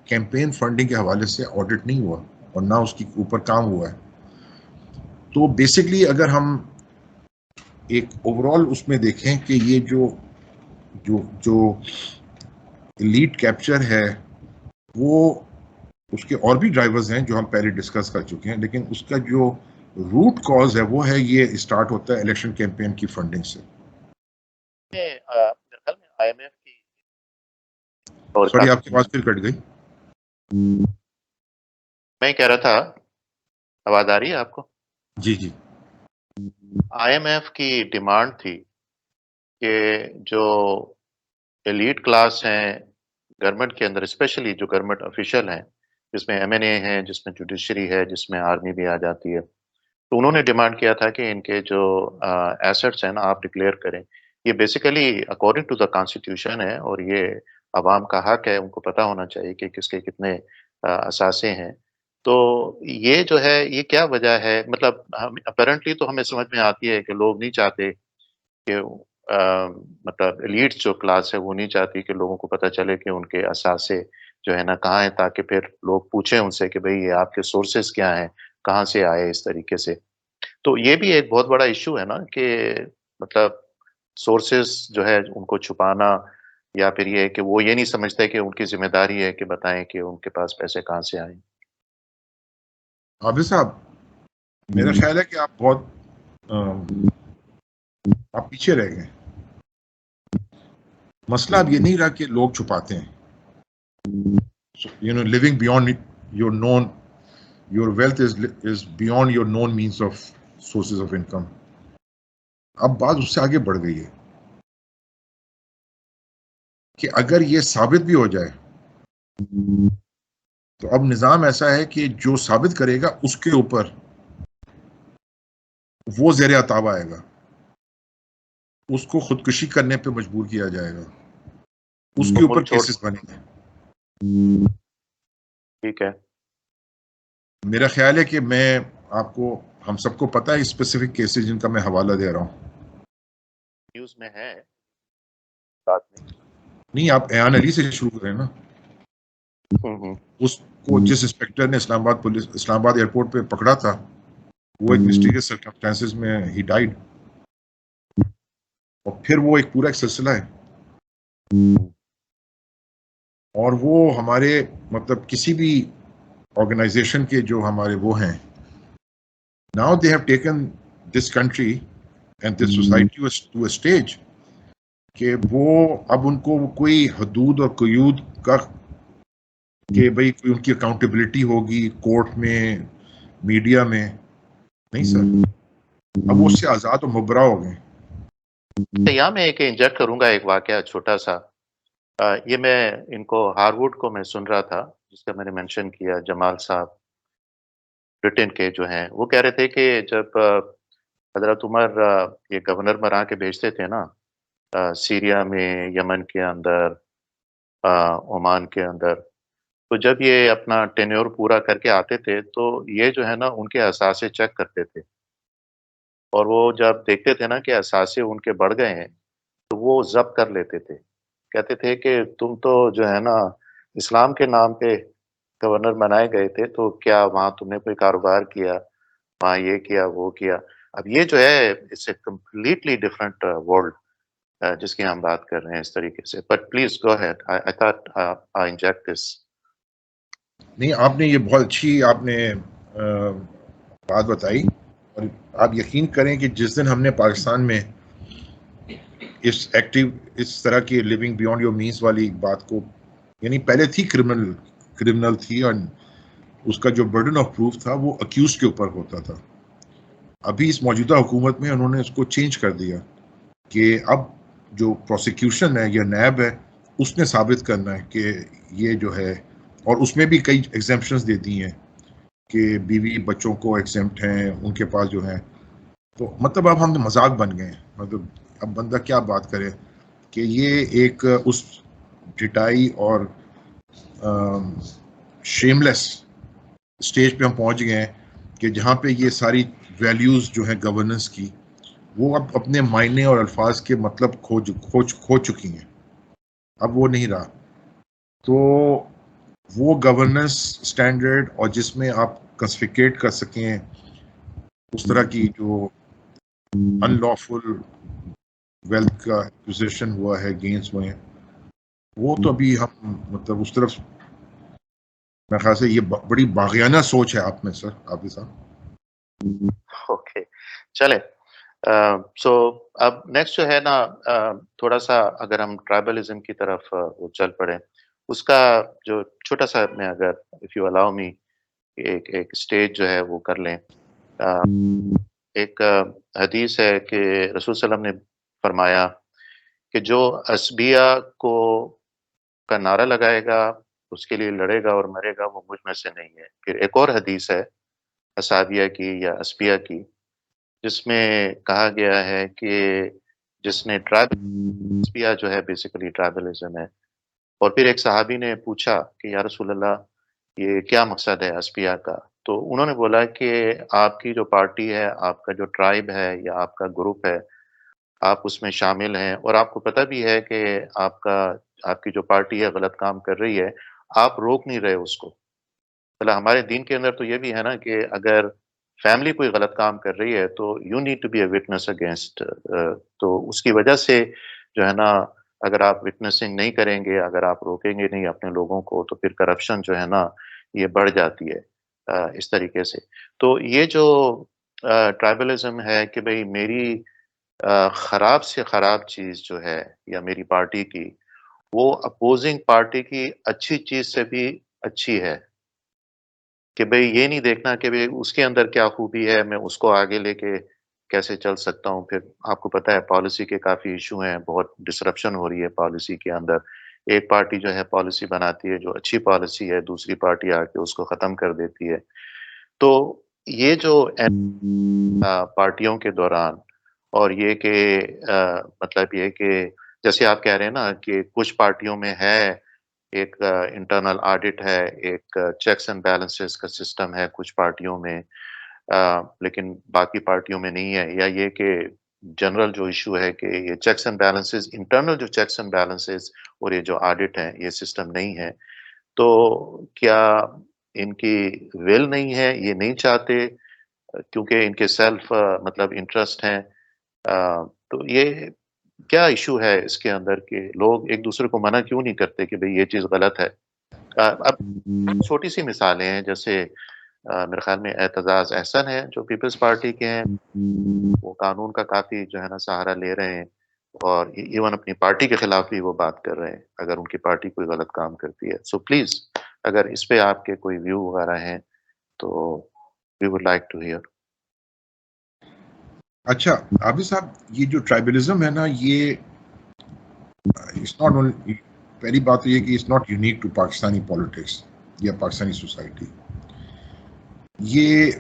کیمپین فنڈنگ کے حوالے سے آڈٹ نہیں ہوا اور نہ اس کے اوپر کام ہوا ہے. تو بیسکلی اگر ہم ایک اوور آل اس میں دیکھیں کہ یہ جو لیڈ کیپچر ہے وہ اس کے اور بھی ڈرائیورز ہیں جو ہم پہلے ڈسکس کر چکے ہیں, لیکن اس کا جو روٹ کاز ہے وہ ہے یہ اسٹارٹ ہوتا ہے الیکشن کیمپین کی فنڈنگ سے. سوری آپ کی بات پھر کٹ گئی. میں کہہ رہا تھا, آواز آ رہی ہے آپ کو؟ جی جی. آئی ایم ایف کی ڈیمانڈ تھی کہ جو ایلیٹ کلاس ہیں گورنمنٹ کے اندر, اسپیشلی جو گورنمنٹ آفیشیل ہیں جس میں ایم این اے ہیں, جس میں جوڈیشری ہے, جس میں آرمی بھی آ جاتی ہے, تو انہوں نے ڈیمانڈ کیا تھا کہ ان کے جو ایسٹس ہیں نا آپ ڈکلیئر کریں. یہ basically according to the constitution ہے اور یہ عوام کا حق ہے, ان کو پتہ ہونا چاہیے کہ کس کے کتنے اثاثے ہیں. تو یہ جو ہے یہ کیا وجہ ہے, مطلب اپیرنٹلی تو ہمیں سمجھ میں آتی ہے کہ لوگ نہیں چاہتے کہ مطلب ایلیٹ جو کلاس ہے وہ نہیں چاہتی کہ لوگوں کو پتہ چلے کہ ان کے اثاثے جو ہے نا کہاں ہیں, تاکہ پھر لوگ پوچھیں ان سے کہ بھئی یہ آپ کے سورسز کیا ہیں, کہاں سے آئے اس طریقے سے. تو یہ بھی ایک بہت بڑا ایشو ہے نا کہ مطلب سورسز جو ہے ان کو چھپانا, یا پھر یہ کہ وہ یہ نہیں سمجھتے کہ ان کی ذمہ داری ہے کہ بتائیں کہ ان کے پاس پیسے کہاں سے آئیں. عابد صاحب, میرا خیال ہے کہ آپ بہت آپ پیچھے رہ گئے. مسئلہ اب یہ نہیں رہا کہ لوگ چھپاتے ہیں. living beyond your known, your wealth is beyond your known means of sources of income. اب بات اس سے آگے بڑھ گئی ہے کہ اگر یہ ثابت بھی ہو جائے تو اب نظام ایسا ہے کہ جو ثابت کرے گا اس کے اوپر وہ زیر عتاب آئے گا, اس کو خودکشی کرنے پہ مجبور کیا جائے گا, اس کے اوپر کیسز بنے گے. ٹھیک ہے, میرا خیال ہے کہ میں آپ کو, ہم سب کو پتا ہے اسپیسیفک کیسز جن کا میں حوالہ دے رہا ہوں. نیوز میں ہے بات نہیں, آپ ایان علی سے شروع کریں نا. اس کو جس انسپیکٹر نے اسلام آباد ایئرپورٹ پہ پکڑا تھا, وہ ایک مسٹیریس سرکمسٹانسز میں ہی ڈائیڈ, اور پھر وہ ایک پورا ایک سلسلہ ہے. اور وہ ہمارے مطلب کسی بھی آرگنائزیشن کے جو ہمارے وہ ہیں, now they have taken this country and this society to a stage کہ وہ اب ان کو کوئی حدود اور قیود کا کہ بھئی کوئی ان کی اکاؤنٹیبلٹی ہوگی کورٹ میں, میڈیا میں, نہیں سر. اب وہ اس سے آزاد و مبرا ہو گئے. یہاں میں ایک انجیکٹ کروں گا ایک واقعہ چھوٹا سا. یہ میں ان کو ہارورڈ کو میں سن رہا تھا, جس کا میں نے مینشن کیا, جمال صاحب برٹن کے جو ہیں, وہ کہہ رہے تھے کہ جب حضرت عمر یہ گورنر بنا کے بھیجتے تھے نا سیریا میں, یمن کے اندر, عمان کے اندر, تو جب یہ اپنا ٹینیور پورا کر کے آتے تھے تو یہ جو ہے نا ان کے اثاثے چیک کرتے تھے, اور وہ جب دیکھتے تھے نا کہ اثاثے ان کے بڑھ گئے ہیں تو وہ ضبط کر لیتے تھے. کہتے تھے کہ تم تو جو ہے نا اسلام کے نام پہ گورنر بنائے گئے تھے, تو کیا وہاں تم نے کوئی کاروبار کیا, وہاں یہ کیا وہ کیا. اب یہ جو ہے it's a completely different world جس کی ہم بات کر رہے ہیں اس طریقے سے. But please go ahead, I thought I inject this. نہیں, آپ نے یہ بہت اچھی آپ نے بات بتائی, اور آپ یقین کریں کہ جس دن ہم نے پاکستان میں اس طرح کی لیونگ بیونڈ یور مینس والی بات کو, یعنی پہلے تھی کرمنل تھی, اور اس کا جو برڈن آف پروف تھا وہ اکیوز کے اوپر ہوتا تھا. ابھی اس موجودہ حکومت میں انہوں نے اس کو چینج کر دیا کہ اب جو پروسیکیوشن ہے یا نیب ہے اس نے ثابت کرنا ہے کہ یہ جو ہے, اور اس میں بھی کئی ایگزیمپشنز دے دی ہیں کہ بیوی بچوں کو ایگزیمپٹ ہیں ان کے پاس جو ہیں. تو مطلب اب ہم مذاق بن گئے ہیں. مطلب اب بندہ کیا بات کرے کہ یہ ایک اس ڈٹائی اور شیملیس اسٹیج پہ ہم پہنچ گئے ہیں کہ جہاں پہ یہ ساری ویلیوز جو ہیں گورننس کی, وہ اب اپنے معنی اور الفاظ کے مطلب کھو چکی ہیں. اب وہ نہیں رہا. تو وہ گورننس سٹینڈرڈ اور جس میں آپ کنسفیکیٹ کر سکیں اس طرح کی جو ان لافل ویلتھ کا ایکوزیشن ہوا ہے, گینز ہوئے ہیں, وہ تو ابھی ہم مطلب اس طرف میرے خیال سے یہ بڑی باغیانہ سوچ ہے آپ میں سر, آپ کے ساتھ. اوکے چلے. سو اب نیکسٹ جو ہے نا تھوڑا سا اگر ہم ٹرائبلزم کی طرف چل پڑے, اس کا جو چھوٹا سا میں اگر اف یو الاؤ می ایک اسٹیج جو ہے وہ کر لیں. ایک حدیث ہے کہ رسول صلی اللہ علیہ وسلم نے فرمایا کہ جو اسبیہ کو کا نعرہ لگائے گا, اس کے لیے لڑے گا اور مرے گا, وہ مجھ میں سے نہیں ہے. پھر ایک اور حدیث ہے اسابیہ کی یا اسبیہ کی, جس میں کہا گیا ہے کہ جس نے اسبیہ جو ہے بیسیکلی ٹرائبلزم ہے. اور پھر ایک صحابی نے پوچھا کہ یا رسول اللہ یہ کیا مقصد ہے اسبیہ کا, تو انہوں نے بولا کہ آپ کی جو پارٹی ہے, آپ کا جو ٹرائب ہے یا آپ کا گروپ ہے, آپ اس میں شامل ہیں, اور آپ کو پتہ بھی ہے کہ آپ کی جو پارٹی ہے غلط کام کر رہی ہے, آپ روک نہیں رہے اس کو. مطلب ہمارے دین کے اندر تو یہ بھی ہے نا کہ اگر فیملی کوئی غلط کام کر رہی ہے تو you need to be a witness against. تو اس کی وجہ سے جو ہے نا اگر آپ وٹنسنگ نہیں کریں گے, اگر آپ روکیں گے نہیں اپنے لوگوں کو, تو پھر کرپشن جو ہے نا یہ بڑھ جاتی ہے اس طریقے سے. تو یہ جو ٹرائبلزم ہے کہ بھئی میری خراب سے خراب چیز جو ہے یا میری پارٹی کی، وہ اپوزنگ پارٹی کی اچھی چیز سے بھی اچھی ہے، کہ بھئی یہ نہیں دیکھنا کہ بھئی اس کے اندر کیا خوبی ہے، میں اس کو آگے لے کے کیسے چل سکتا ہوں۔ پھر آپ کو پتہ ہے پالیسی کے کافی ایشو ہیں، بہت ڈسرپشن ہو رہی ہے پالیسی کے اندر۔ ایک پارٹی جو ہے پالیسی بناتی ہے جو اچھی پالیسی ہے، دوسری پارٹی آ کے اس کو ختم کر دیتی ہے۔ تو یہ جو پارٹیوں کے دوران اور یہ کہ مطلب یہ کہ جیسے آپ کہہ رہے ہیں نا کہ کچھ پارٹیوں میں ہے ایک انٹرنل آڈٹ ہے، ایک چیکس اینڈ بیلنسز کا سسٹم ہے کچھ پارٹیوں میں، لیکن باقی پارٹیوں میں نہیں ہے، یا یہ کہ جنرل جو ایشو ہے کہ یہ چیکس اینڈ بیلنسز، انٹرنل جو چیکس اینڈ بیلنسز اور یہ جو آڈٹ ہے یہ سسٹم نہیں ہے، تو کیا ان کی ول نہیں ہے، یہ نہیں چاہتے کیونکہ ان کے سیلف مطلب انٹرسٹ ہیں؟ تو یہ کیا ایشو ہے اس کے اندر کہ لوگ ایک دوسرے کو منع کیوں نہیں کرتے کہ بھئی یہ چیز غلط ہے؟ اب چھوٹی سی مثالیں ہیں، جیسے میرے خیال میں اعتزاز احسن ہے جو پیپلز پارٹی کے ہیں، وہ قانون کا کافی جو ہے نا سہارا لے رہے ہیں اور ایون اپنی پارٹی کے خلاف بھی وہ بات کر رہے ہیں اگر ان کی پارٹی کوئی غلط کام کرتی ہے۔ سو پلیز اگر اس پہ آپ کے کوئی ویو وغیرہ ہیں تو we would like to hear. اچھا عابد صاحب، یہ جو ٹرائبلزم ہے نا، یہ پہلی بات تو یہ کہ it's not unique to Pakistani politics یا پاکستانی سوسائٹی۔ یہ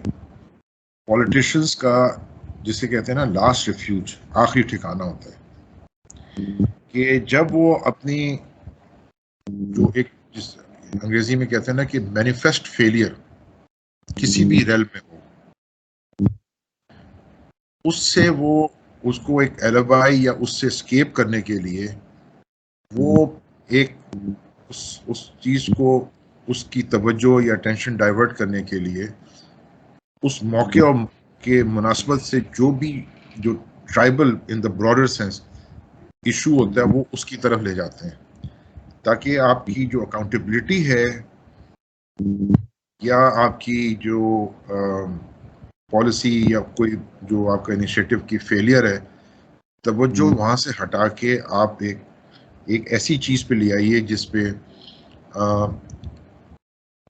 پولیٹیشنز کا جسے کہتے ہیں نا لاسٹ ریفیوج، آخری ٹھکانہ ہوتا ہے کہ جب وہ اپنی جو ایک جس انگریزی میں کہتے ہیں نا کہ مینیفیسٹ فیلئر کسی بھی ریل میں ہو، اس سے وہ اس کو ایک ایلیبائی یا اس سے اسکیپ کرنے کے لیے وہ ایک اس چیز کو، اس کی توجہ یا ٹینشن ڈائیورٹ کرنے کے لیے اس موقع کے مناسبت سے جو بھی جو tribal in the broader sense issue ہوتا ہے وہ اس کی طرف لے جاتے ہیں، تاکہ آپ کی جو اکاؤنٹیبلٹی ہے یا آپ کی جو پالیسی یا کوئی جو آپ کا انیشیٹو کی فیلئر ہے، توجہ وہاں سے ہٹا کے آپ ایک ایسی چیز پہ لے آئیے جس پہ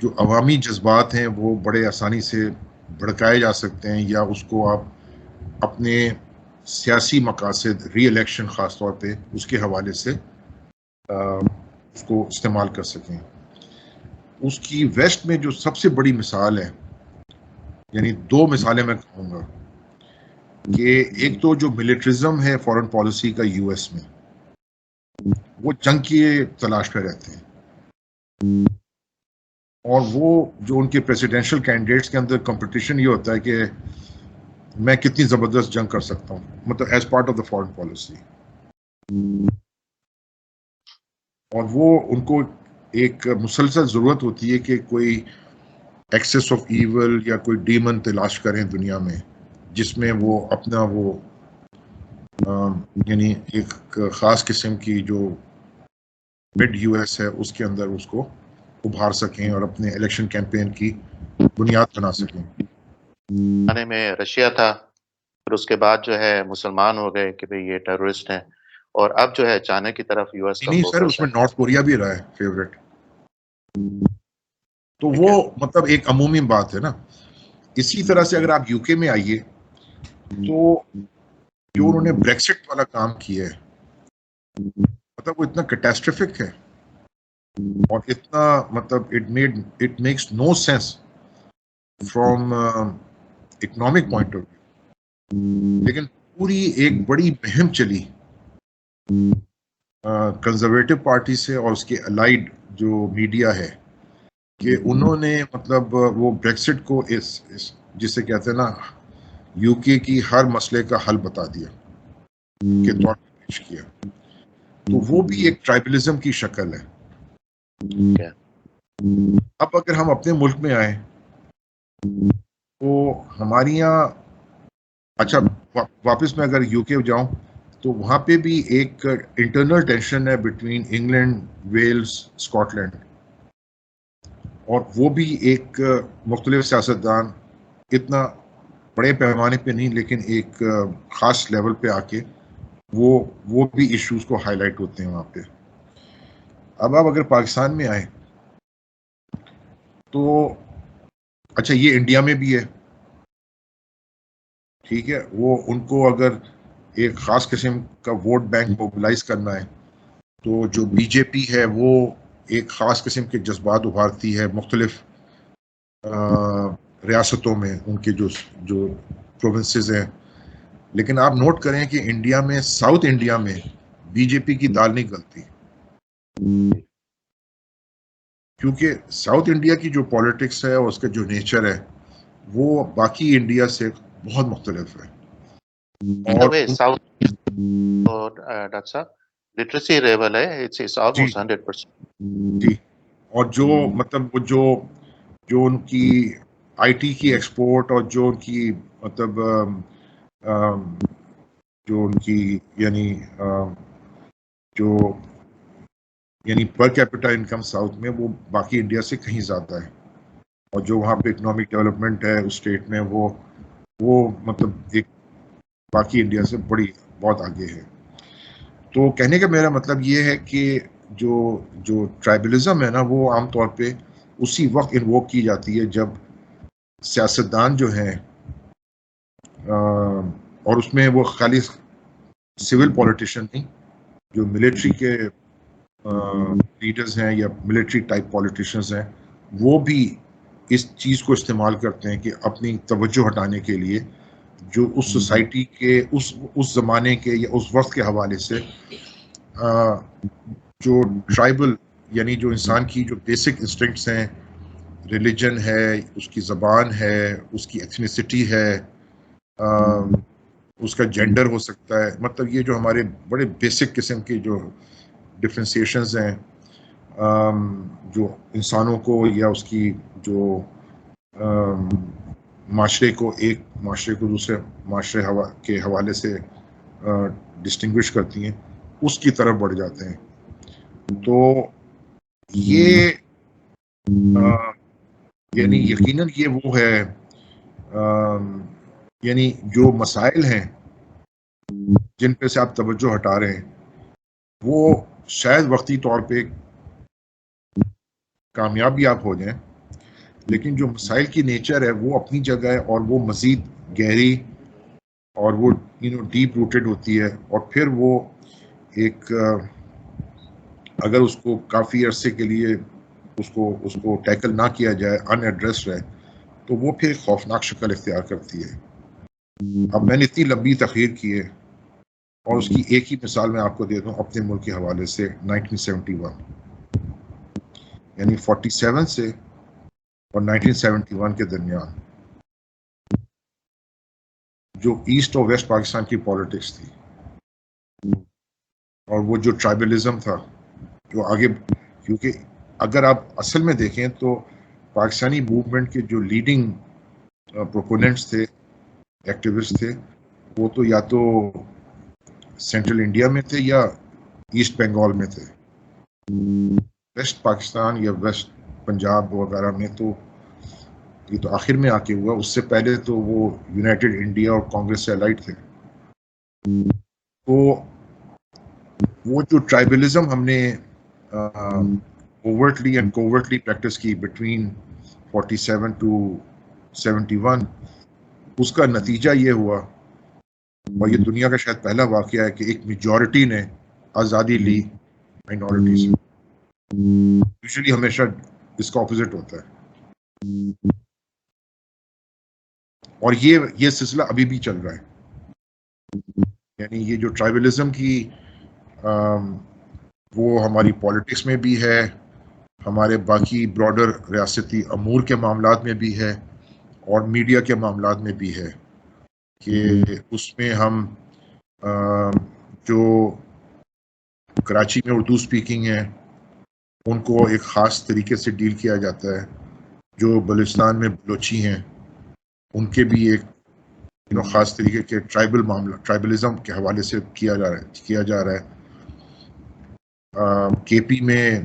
جو عوامی جذبات ہیں وہ بڑے آسانی سے بھڑکائے جا سکتے ہیں، یا اس کو آپ اپنے سیاسی مقاصد، ری الیکشن خاص طور پہ اس کے حوالے سے اس کو استعمال کر سکیں۔ اس کی ویسٹ میں جو سب سے بڑی مثال ہے، یعنی دو مثالیں میں کہوں گا کہ ایک تو جو ملٹرزم ہے فورن پالیسی کا یو ایس میں، وہ جنگ کی تلاش پہ رہتے ہیں، اور وہ جو ان کے پریزیڈینشل کینڈیڈیٹس کے اندر کمپٹیشن یہ ہوتا ہے کہ میں کتنی زبردست جنگ کر سکتا ہوں، مطلب as part of the foreign policy, اور وہ ان کو ایک مسلسل ضرورت ہوتی ہے کہ کوئی ایکسیس آف ایول یا کوئی ڈیمن تلاش کریں دنیا میں، جس میں وہ اپنا وہ یعنی ایک خاص قسم کی جو مڈ یو ایس ہے اس کے اندر اس کو ابھار سکیں اور اپنے الیکشن کیمپین کی بنیاد بنا سکیں۔ میں رشیا تھا، پھر اس کے بعد جو ہے مسلمان ہو گئے کہ بھئی یہ ٹیررسٹ ہیں، اور اب جو ہے چائنا کی طرف یو ایس کا نہیں سر، فوکس اس میں نارتھ کوریا بھی رہا ہے فیوریٹ، تو ٹھیک وہ ہے۔ مطلب ایک عمومی بات ہے نا۔ اسی طرح سے اگر آپ یو کے میں آئیے تو جو انہوں نے بریکسٹ والا کام کیا ہے، مطلب وہ اتنا کیٹاسٹرفک ہے اور اتنا مطلب it makes no sense from economic point of view, لیکن پوری ایک بڑی مہم چلی کنزرویٹو پارٹی سے اور اس کے الائیڈ جو میڈیا ہے کہ انہوں نے مطلب وہ بریکسٹ کو جسے کہتے ہیں نا یو کے کی ہر مسئلے کا حل بتا دیا کے طور پر پیش کیا، تو وہ بھی ایک ٹرائبلزم کی شکل ہے۔ اب اگر ہم اپنے ملک میں آئیں تو ہماری یہاں، اچھا واپس میں اگر یو کے جاؤں تو وہاں پہ بھی ایک انٹرنل ٹینشن ہے between England, Wales, Scotland, اور وہ بھی ایک مختلف سیاستدان اتنا بڑے پیمانے پہ نہیں لیکن ایک خاص لیول پہ آ کے وہ بھی ایشوز کو ہائی لائٹ ہوتے ہیں وہاں پہ. اب آپ اگر پاکستان میں آئیں تو اچھا یہ انڈیا میں بھی ہے, ٹھیک ہے, وہ ان کو اگر ایک خاص قسم کا ووٹ بینک موبلائز کرنا ہے تو جو بی جے پی ہے وہ ایک خاص قسم کے جذبات ابھارتی ہے مختلف ریاستوں میں, ان کے جو پروونسز ہیں. لیکن آپ نوٹ کریں کہ انڈیا میں, ساؤتھ انڈیا میں بی جے پی کی دال نہیں گلتی, کیونکہ ساؤتھ انڈیا کی جو پالیٹکس ہے اور اس کا جو نیچر ہے وہ باقی انڈیا سے بہت مختلف ہے. اور ساؤتھ ڈاکٹر صاحب لٹریسی لیول ہے, اٹس آلموسٹ 100%. جی, اور جو مطلب وہ جو ان کی آئی ٹی کی ایکسپورٹ اور جو ان کی مطلب جو ان کی یعنی پر کیپٹا انکم ساؤتھ میں وہ باقی انڈیا سے کہیں زیادہ ہے, اور جو وہاں پہ اکنامک ڈیولپمنٹ ہے اس اسٹیٹ میں وہ مطلب ایک باقی انڈیا سے بہت آگے ہے. تو کہنے کا میرا مطلب یہ ہے کہ جو ٹرائبلزم ہے نا وہ عام طور پہ اسی وقت انووک کی جاتی ہے جب سیاستدان جو ہیں اور اس میں وہ خالی سول پولیٹیشین نہیں, جو ملٹری کے لیڈرز ہیں یا ملٹری ٹائپ پولیٹیشینز ہیں وہ بھی اس چیز کو استعمال کرتے ہیں کہ اپنی توجہ ہٹانے کے لیے جو اس سوسائٹی کے اس زمانے کے یا اس وقت کے حوالے سے جو ٹرائبل یعنی جو انسان کی جو بیسک انسٹنکٹس ہیں, ریلیجن ہے, اس کی زبان ہے, اس کی ایتھنیسٹی ہے, اس کا جینڈر ہو سکتا ہے, مطلب یہ جو ہمارے بڑے بیسک قسم کے جو ڈفرینسیشنز ہیں جو انسانوں کو یا اس کی جو معاشرے کو ایک معاشرے کو دوسرے معاشرے کے حوالے سے ڈسٹنگوش کرتی ہیں, اس کی طرف بڑھ جاتے ہیں. تو یہ یعنی یقیناً یہ وہ ہے یعنی جو مسائل ہیں جن پہ سے آپ توجہ ہٹا رہے ہیں وہ شاید وقتی طور پہ کامیابی آپ ہو جائیں, لیکن جو مسائل کی نیچر ہے وہ اپنی جگہ ہے اور وہ مزید گہری اور وہ ڈیپ روٹڈ ہوتی ہے, اور پھر وہ ایک اگر اس کو کافی عرصے کے لیے اس کو ٹیکل نہ کیا جائے, ان ایڈریسڈ ہے, تو وہ پھر خوفناک شکل اختیار کرتی ہے. اب میں نے اتنی لمبی تقریر کی ہے اور اس کی ایک ہی مثال میں آپ کو دے دوں اپنے ملک کے حوالے سے. 1971 یعنی 47 سے اور 1971 کے درمیان جو ایسٹ اور ویسٹ پاکستان کی پالیٹکس تھی اور وہ جو ٹرائبلزم تھا جو آگے, کیونکہ اگر آپ اصل میں دیکھیں تو پاکستانی موومنٹ کے جو لیڈنگ پروپوننٹس تھے, ایکٹیوسٹ تھے, وہ تو یا تو سینٹرل انڈیا میں تھے یا ایسٹ بنگال میں تھے. ویسٹ پاکستان یا ویسٹ پنجاب وغیرہ میں تو یہ تو آخر میں آ کے ہوا, اس سے پہلے تو وہ یونائٹڈ انڈیا اور کانگریس سے الائڈ تھے. تو وہ جو ٹرائبلزم ہم نے اوورٹلی اینڈ کوورٹلی پریکٹس کی بٹوین 47 to 71, اس کا نتیجہ یہ ہوا, اور یہ دنیا کا شاید پہلا واقعہ ہے کہ ایک میجورٹی نے آزادی لی مائنورٹی سے. یوزلی ہمیشہ اس کا اپوزٹ ہوتا ہے, اور یہ سلسلہ ابھی بھی چل رہا ہے. یعنی یہ جو ٹرائبلزم کی وہ ہماری پالیٹکس میں بھی ہے, ہمارے باقی براڈر ریاستی امور کے معاملات میں بھی ہے, اور میڈیا کے معاملات میں بھی ہے, کہ اس میں ہم جو کراچی میں اردو سپیکنگ ہیں ان کو ایک خاص طریقے سے ڈیل کیا جاتا ہے, جو بلوچستان میں بلوچی ہیں ان کے بھی ایک خاص طریقے کے ٹرائبلزم کے حوالے سے کیا جا رہا ہے. کے پی میں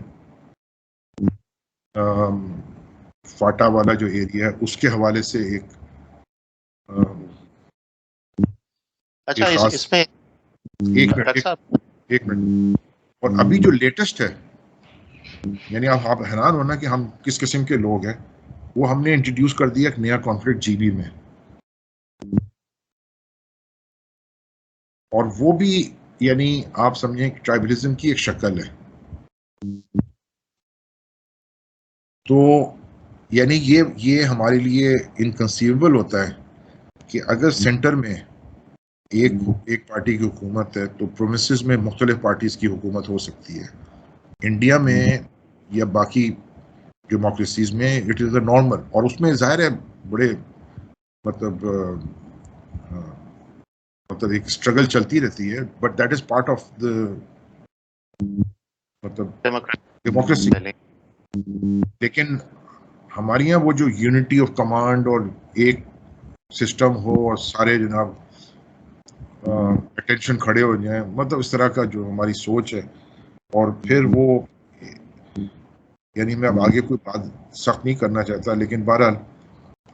فاٹا والا جو ایریا ہے اس کے حوالے سے ایک اچھا ایک خاص اس میں ڈاکٹر صاحب ایک منٹ اور ابھی جو لیٹسٹ ہے، یعنی آپ حیران ہونا کہ ہم کس قسم کے لوگ ہیں، وہ ہم نے انٹروڈیوس کر دیا ایک نیا کانفلکٹ جی بی میں، اور وہ بھی یعنی آپ سمجھیں ٹرائبلزم کی ایک شکل ہے. تو یعنی یہ ہمارے لیے انکنسیویبل ہوتا ہے کہ اگر سینٹر میں ایک پارٹی کی حکومت ہے تو پروونسز میں مختلف پارٹیز کی حکومت ہو سکتی ہے. انڈیا میں یا باقی ڈیموکریسیز میں اٹ از اے نارمل، اور اس میں ظاہر ہے بڑے مطلب ایک اسٹرگل چلتی رہتی ہے، but that is part of the مطلب ڈیموکریسی. لیکن ہمارے یہاں وہ جو یونٹی آف کمانڈ اور ایک سسٹم ہو اور سارے جناب اٹینشن کھڑے ہو جائیں، مطلب اس طرح کا جو ہماری سوچ ہے، اور پھر وہ یعنی میں اب آگے کوئی بات سخت نہیں کرنا چاہتا، لیکن بہرحال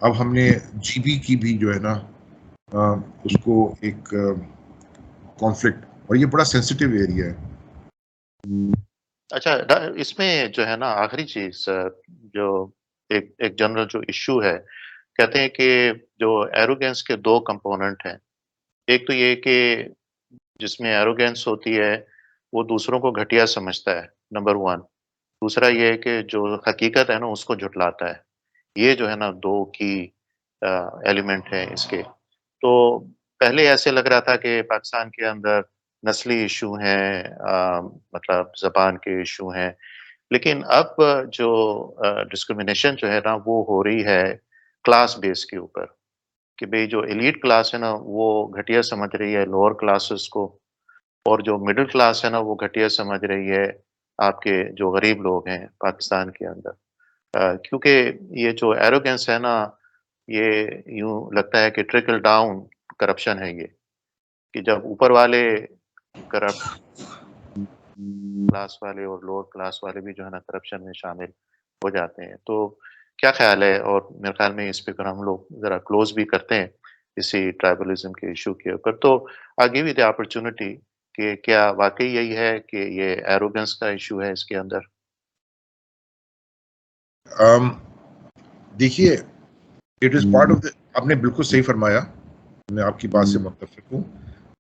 اب ہم نے جی بی کی بھی جو ہے نا اس کو ایک کانفلکٹ، اور یہ بڑا سینسٹیو ایریا ہے. اچھا اس میں جو ہے نا آخری چیز جو ایک جنرل جو ایشو ہے، کہتے ہیں کہ جو ایروگینس کے دو کمپوننٹ ہیں. ایک تو یہ کہ جس میں ایروگینس ہوتی ہے وہ دوسروں کو گھٹیا سمجھتا ہے، نمبر 1. دوسرا یہ ہے کہ جو حقیقت ہے نا اس کو جھٹلاتا ہے. یہ جو ہے نا دو کی ایلیمنٹ ہیں اس کے. تو پہلے ایسے لگ رہا تھا کہ پاکستان کے اندر نسلی ایشو ہیں، مطلب زبان کے ایشو ہیں، لیکن اب جو ڈسکریمنیشن جو ہے نا وہ ہو رہی ہے کلاس بیس کے اوپر، کہ بھئی جو ایلیٹ کلاس ہے نا وہ گھٹیا سمجھ رہی ہے لوور کلاسز کو، اور جو مڈل کلاس ہے نا وہ گھٹیا سمجھ رہی ہے آپ کے جو غریب لوگ ہیں پاکستان کے اندر. کیونکہ یہ جو ایروگنس ہے نا، یہ یوں لگتا ہے کہ ٹرکل ڈاؤن کرپشن ہے یہ، کہ جب اوپر والے کرپٹ، کلاس والے اور لوور کلاس والے بھی جو ہے نا کرپشن میں شامل ہو جاتے ہیں. تو کیا خیال ہے؟ اور میرے خیال میں اس پہ ہم لوگ ذرا کلوز بھی کرتے ہیں اسی ٹرائبلزم کے ایشو کے اوپر. تو آگے بھی دی اپرچونٹی کہ کیا واقعی یہی ہے کہ یہ ایروگنس کا ایشو ہے اس کے اندر؟ دیکھیے اٹ از پارٹ آف آپ نے بالکل صحیح فرمایا، میں آپ کی بات سے متفق ہوں،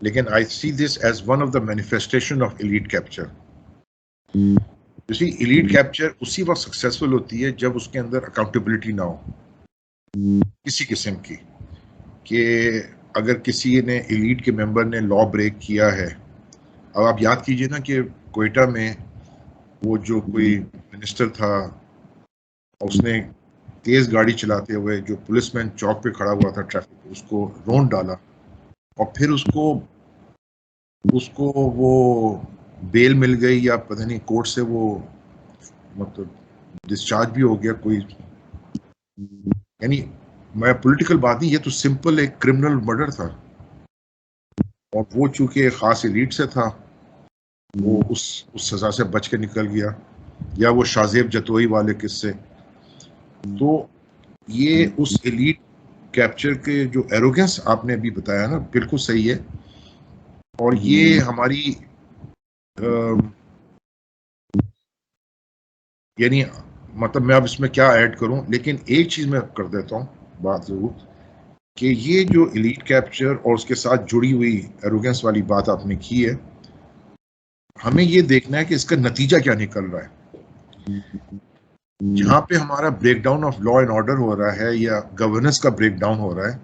لیکن I see this as one of the manifestation of elite capture. Elite capture اسی وقت سکسیسفل ہوتی ہے جب اس کے اندر اکاؤنٹیبلٹی نہ ہو کسی قسم کی، کہ اگر کسی نے ایلیٹ کے ممبر نے لا بریک کیا ہے. اب آپ یاد کیجئے نا کہ کوئٹہ میں وہ جو کوئی منسٹر تھا، اس نے تیز گاڑی چلاتے ہوئے جو پولیس مین چوک پہ کھڑا ہوا تھا ٹریفک، اس کو رونڈ ڈالا، اور پھر اس کو وہ بیل مل گئی یا پتہ نہیں کورٹ سے وہ مطلب ڈسچارج بھی ہو گیا کوئی. یعنی میں پولیٹیکل بات نہیں، یہ تو سمپل ایک کرمنل مرڈر تھا، اور وہ چونکہ ایک خاص ایلیٹ سے تھا وہ اس سزا سے بچ کے نکل گیا. یا وہ شازیب جتوئی والے قصے. تو یہ اس ایلیٹ کیپچر کے جو ایروگنس آپ نے بھی بتایا نا، بالکل صحیح ہے. اور یہ ہماری یعنی مطلب میں اب اس میں کیا ایڈ کروں، لیکن ایک چیز میں کر دیتا ہوں بات ضرور، کہ یہ جو ایلیٹ کیپچر اور اس کے ساتھ جڑی ہوئی ایروگنس والی بات آپ نے کی ہے، ہمیں یہ دیکھنا ہے کہ اس کا نتیجہ کیا نکل رہا ہے. جہاں پہ ہمارا breakdown of law and order ہو رہا ہے یا گورننس کا بریک ڈاؤن ہو رہا ہے،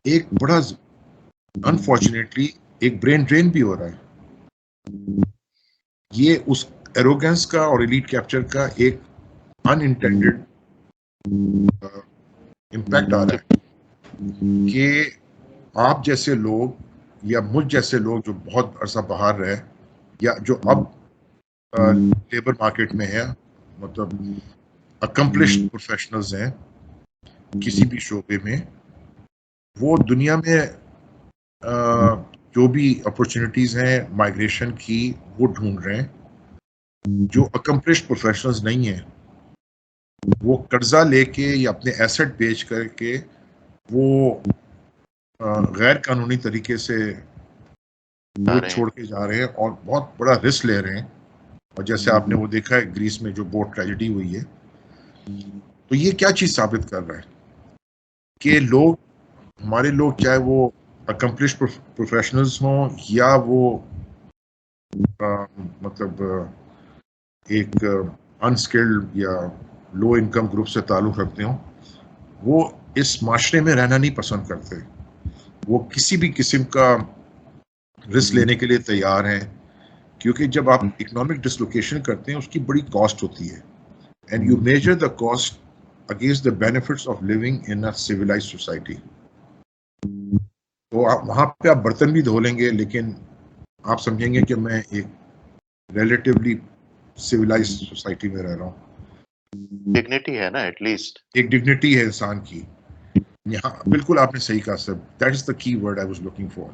ایک بڑا انفارچونیٹلی ایک برین ڈرین بھی ہو رہا ہے. یہ اس ایروگنس کا اور ایلیٹ کیپچر کا ایک ان انٹینڈڈ امپیکٹ آ رہا ہے کہ آپ جیسے لوگ یا مجھ جیسے لوگ جو بہت عرصہ باہر رہے یا جو اب لیبر مارکیٹ میں ہے، مطلب اکمپلشڈ پروفیشنلز ہیں کسی بھی شعبے میں، وہ دنیا میں جو بھی اپرچونٹیز ہیں مائگریشن کی وہ ڈھونڈ رہے ہیں. جو اکمپلشڈ پروفیشنلز نہیں ہیں وہ قرضہ لے کے یا اپنے ایسٹ بیچ کر کے وہ غیر قانونی طریقے سے ملک چھوڑ کے جا رہے ہیں اور بہت بڑا رسک لے رہے ہیں. اور جیسے آپ نے وہ دیکھا ہے گریس میں جو بوٹ ٹریجڈی ہوئی ہے, تو یہ کیا چیز ثابت کر رہا ہے کہ لوگ, ہمارے لوگ, چاہے وہ اکمپلش پروفیشنلز ہوں یا وہ مطلب ایک انسکلڈ یا لو انکم گروپ سے تعلق رکھتے ہوں, وہ اس معاشرے میں رہنا نہیں پسند کرتے. وہ کسی بھی قسم کا رسک لینے کے لیے تیار ہیں, کیونکہ جب آپ اکنامک ڈسلوکیشن کرتے ہیں اس کی بڑی کاسٹ ہوتی ہے. And you measure the cost against the benefits of living in a civilise society. تو وہاں پہ آپ برتن بھی دھو لیں گے, لیکن آپ سمجھیں گے کہ میں ایک ریلیٹیولی سویلائز سوسائٹی میں رہ رہا ہوں. ڈگنیٹی ہے نا, ایٹ لیسٹ ایک ڈگنیٹی ہے انسان کی. یہاں بالکل آپ نے صحیح کہا سر, دیٹ از دا کی word I was looking for.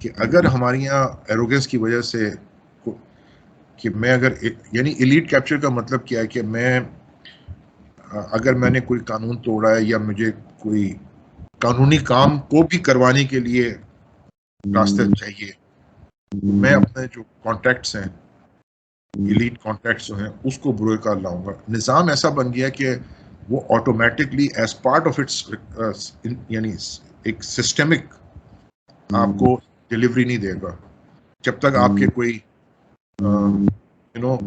کہ اگر ہماری یہاں ایروگنس کی وجہ سے کہ میں اگر, یعنی ایلیٹ کیپچر کا مطلب کیا ہے کہ میں اگر میں نے کوئی قانون توڑا ہے یا مجھے کوئی قانونی کام کو بھی کروانے کے لیے راستے چاہیے, میں اپنے جو کانٹیکٹس ہیں, ایلیٹ کانٹیکٹس جو ہیں, اس کو برے کار لاؤں گا. نظام ایسا بن گیا کہ وہ automatically as part of its یعنی ایک سسٹمک آپ کو ڈلیوری نہیں دے گا جب تک آپ کے کوئی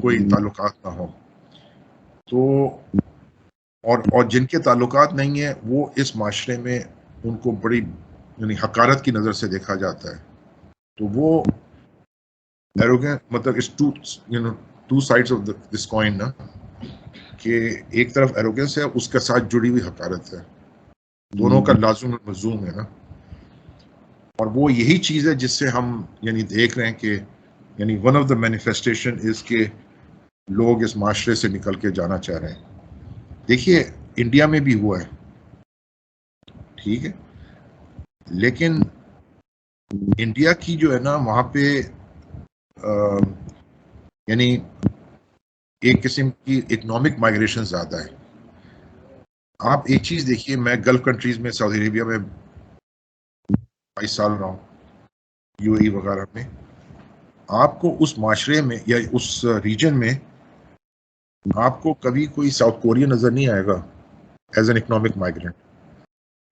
کوئی تعلقات نہ ہو. تو اور جن کے تعلقات نہیں ہیں وہ اس معاشرے میں ان کو بڑی یعنی حقارت کی نظر سے دیکھا جاتا ہے. تو وہ ایروگینٹ مطلب اس two sides of this coin نا, کہ ایک طرف ایروگینس ہے, اس کے ساتھ جڑی ہوئی حقارت ہے, دونوں کا لازم اور ملزوم ہے نا. اور وہ یہی چیز ہے جس سے ہم یعنی دیکھ رہے ہیں کہ یعنی ون آف دا مینیفیسٹیشن از کہ لوگ اس معاشرے سے نکل کے جانا چاہ رہے ہیں. دیکھیے انڈیا میں بھی ہوا ہے, ٹھیک ہے, لیکن انڈیا کی جو ہے نا وہاں پہ یعنی ایک قسم کی اکنامک مائگریشن زیادہ ہے. آپ ایک چیز دیکھیے, میں گلف کنٹریز میں سعودی عربیہ میں 22 سال رہا ہوں, یو اے ای وغیرہ میں, آپ کو اس معاشرے میں یا اس ریجن میں آپ کو کبھی کوئی ساؤتھ کوریا نظر نہیں آئے گا as an economic migrant,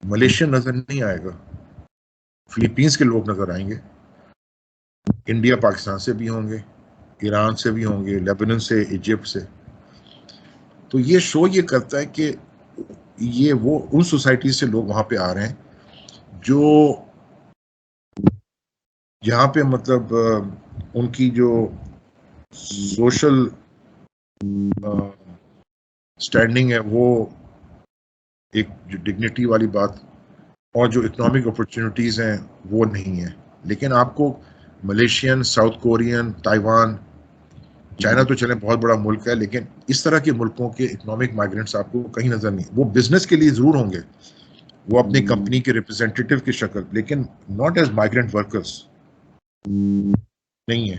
Malaysian نظر نہیں آئے گا, فلیپینس کے لوگ نظر آئیں گے, انڈیا پاکستان سے بھی ہوں گے, ایران سے بھی ہوں گے, لیبنان سے, ایجپٹ سے. تو یہ شو یہ کرتا ہے کہ یہ وہ ان سوسائٹی سے لوگ وہاں پہ آ رہے ہیں جو جہاں پہ مطلب ان کی جو سوشل سٹینڈنگ ہے وہ ایک جو ڈگنیٹی والی بات اور جو اکنامک اپرچونٹیز ہیں وہ نہیں ہیں. لیکن آپ کو Malaysian, south Korean, Taiwan, China تو چلیں بہت بڑا ملک ہے, لیکن اس طرح کے ملکوں کے اکنامک مائگرینٹس آپ کو کہیں نظر نہیں. وہ بزنس کے لیے ضرور ہوں گے, وہ اپنی کمپنی کے ریپرزینٹیٹیو کی شکل, لیکن ناٹ ایز مائگرینٹ ورکرز نہیں ہے.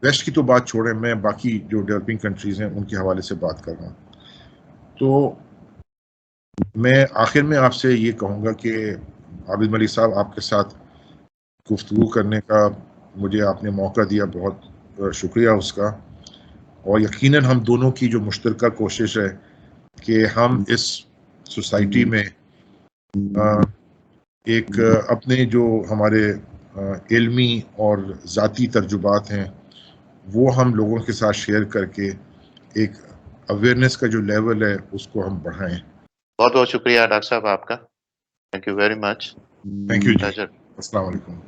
ویسٹ کی تو بات چھوڑیں, میں باقی جو ڈیولپنگ کنٹریز ہیں ان کے حوالے سے بات کر رہا ہوں. تو میں آخر میں آپ سے یہ کہوں گا کہ عابد ملک صاحب, آپ کے ساتھ گفتگو کرنے کا مجھے آپ نے موقع دیا, بہت شکریہ اس کا. اور یقیناً ہم دونوں کی جو مشترکہ کوشش ہے کہ ہم اس سوسائٹی میں ایک اپنے جو ہمارے علمی اور ذاتی تجربات ہیں وہ ہم لوگوں کے ساتھ شیئر کر کے ایک اویئرنیس کا جو لیول ہے اس کو ہم بڑھائیں. بہت بہت شکریہ ڈاکٹر صاحب آپ کا. Thank you very much. Thank you جی, السلام علیکم.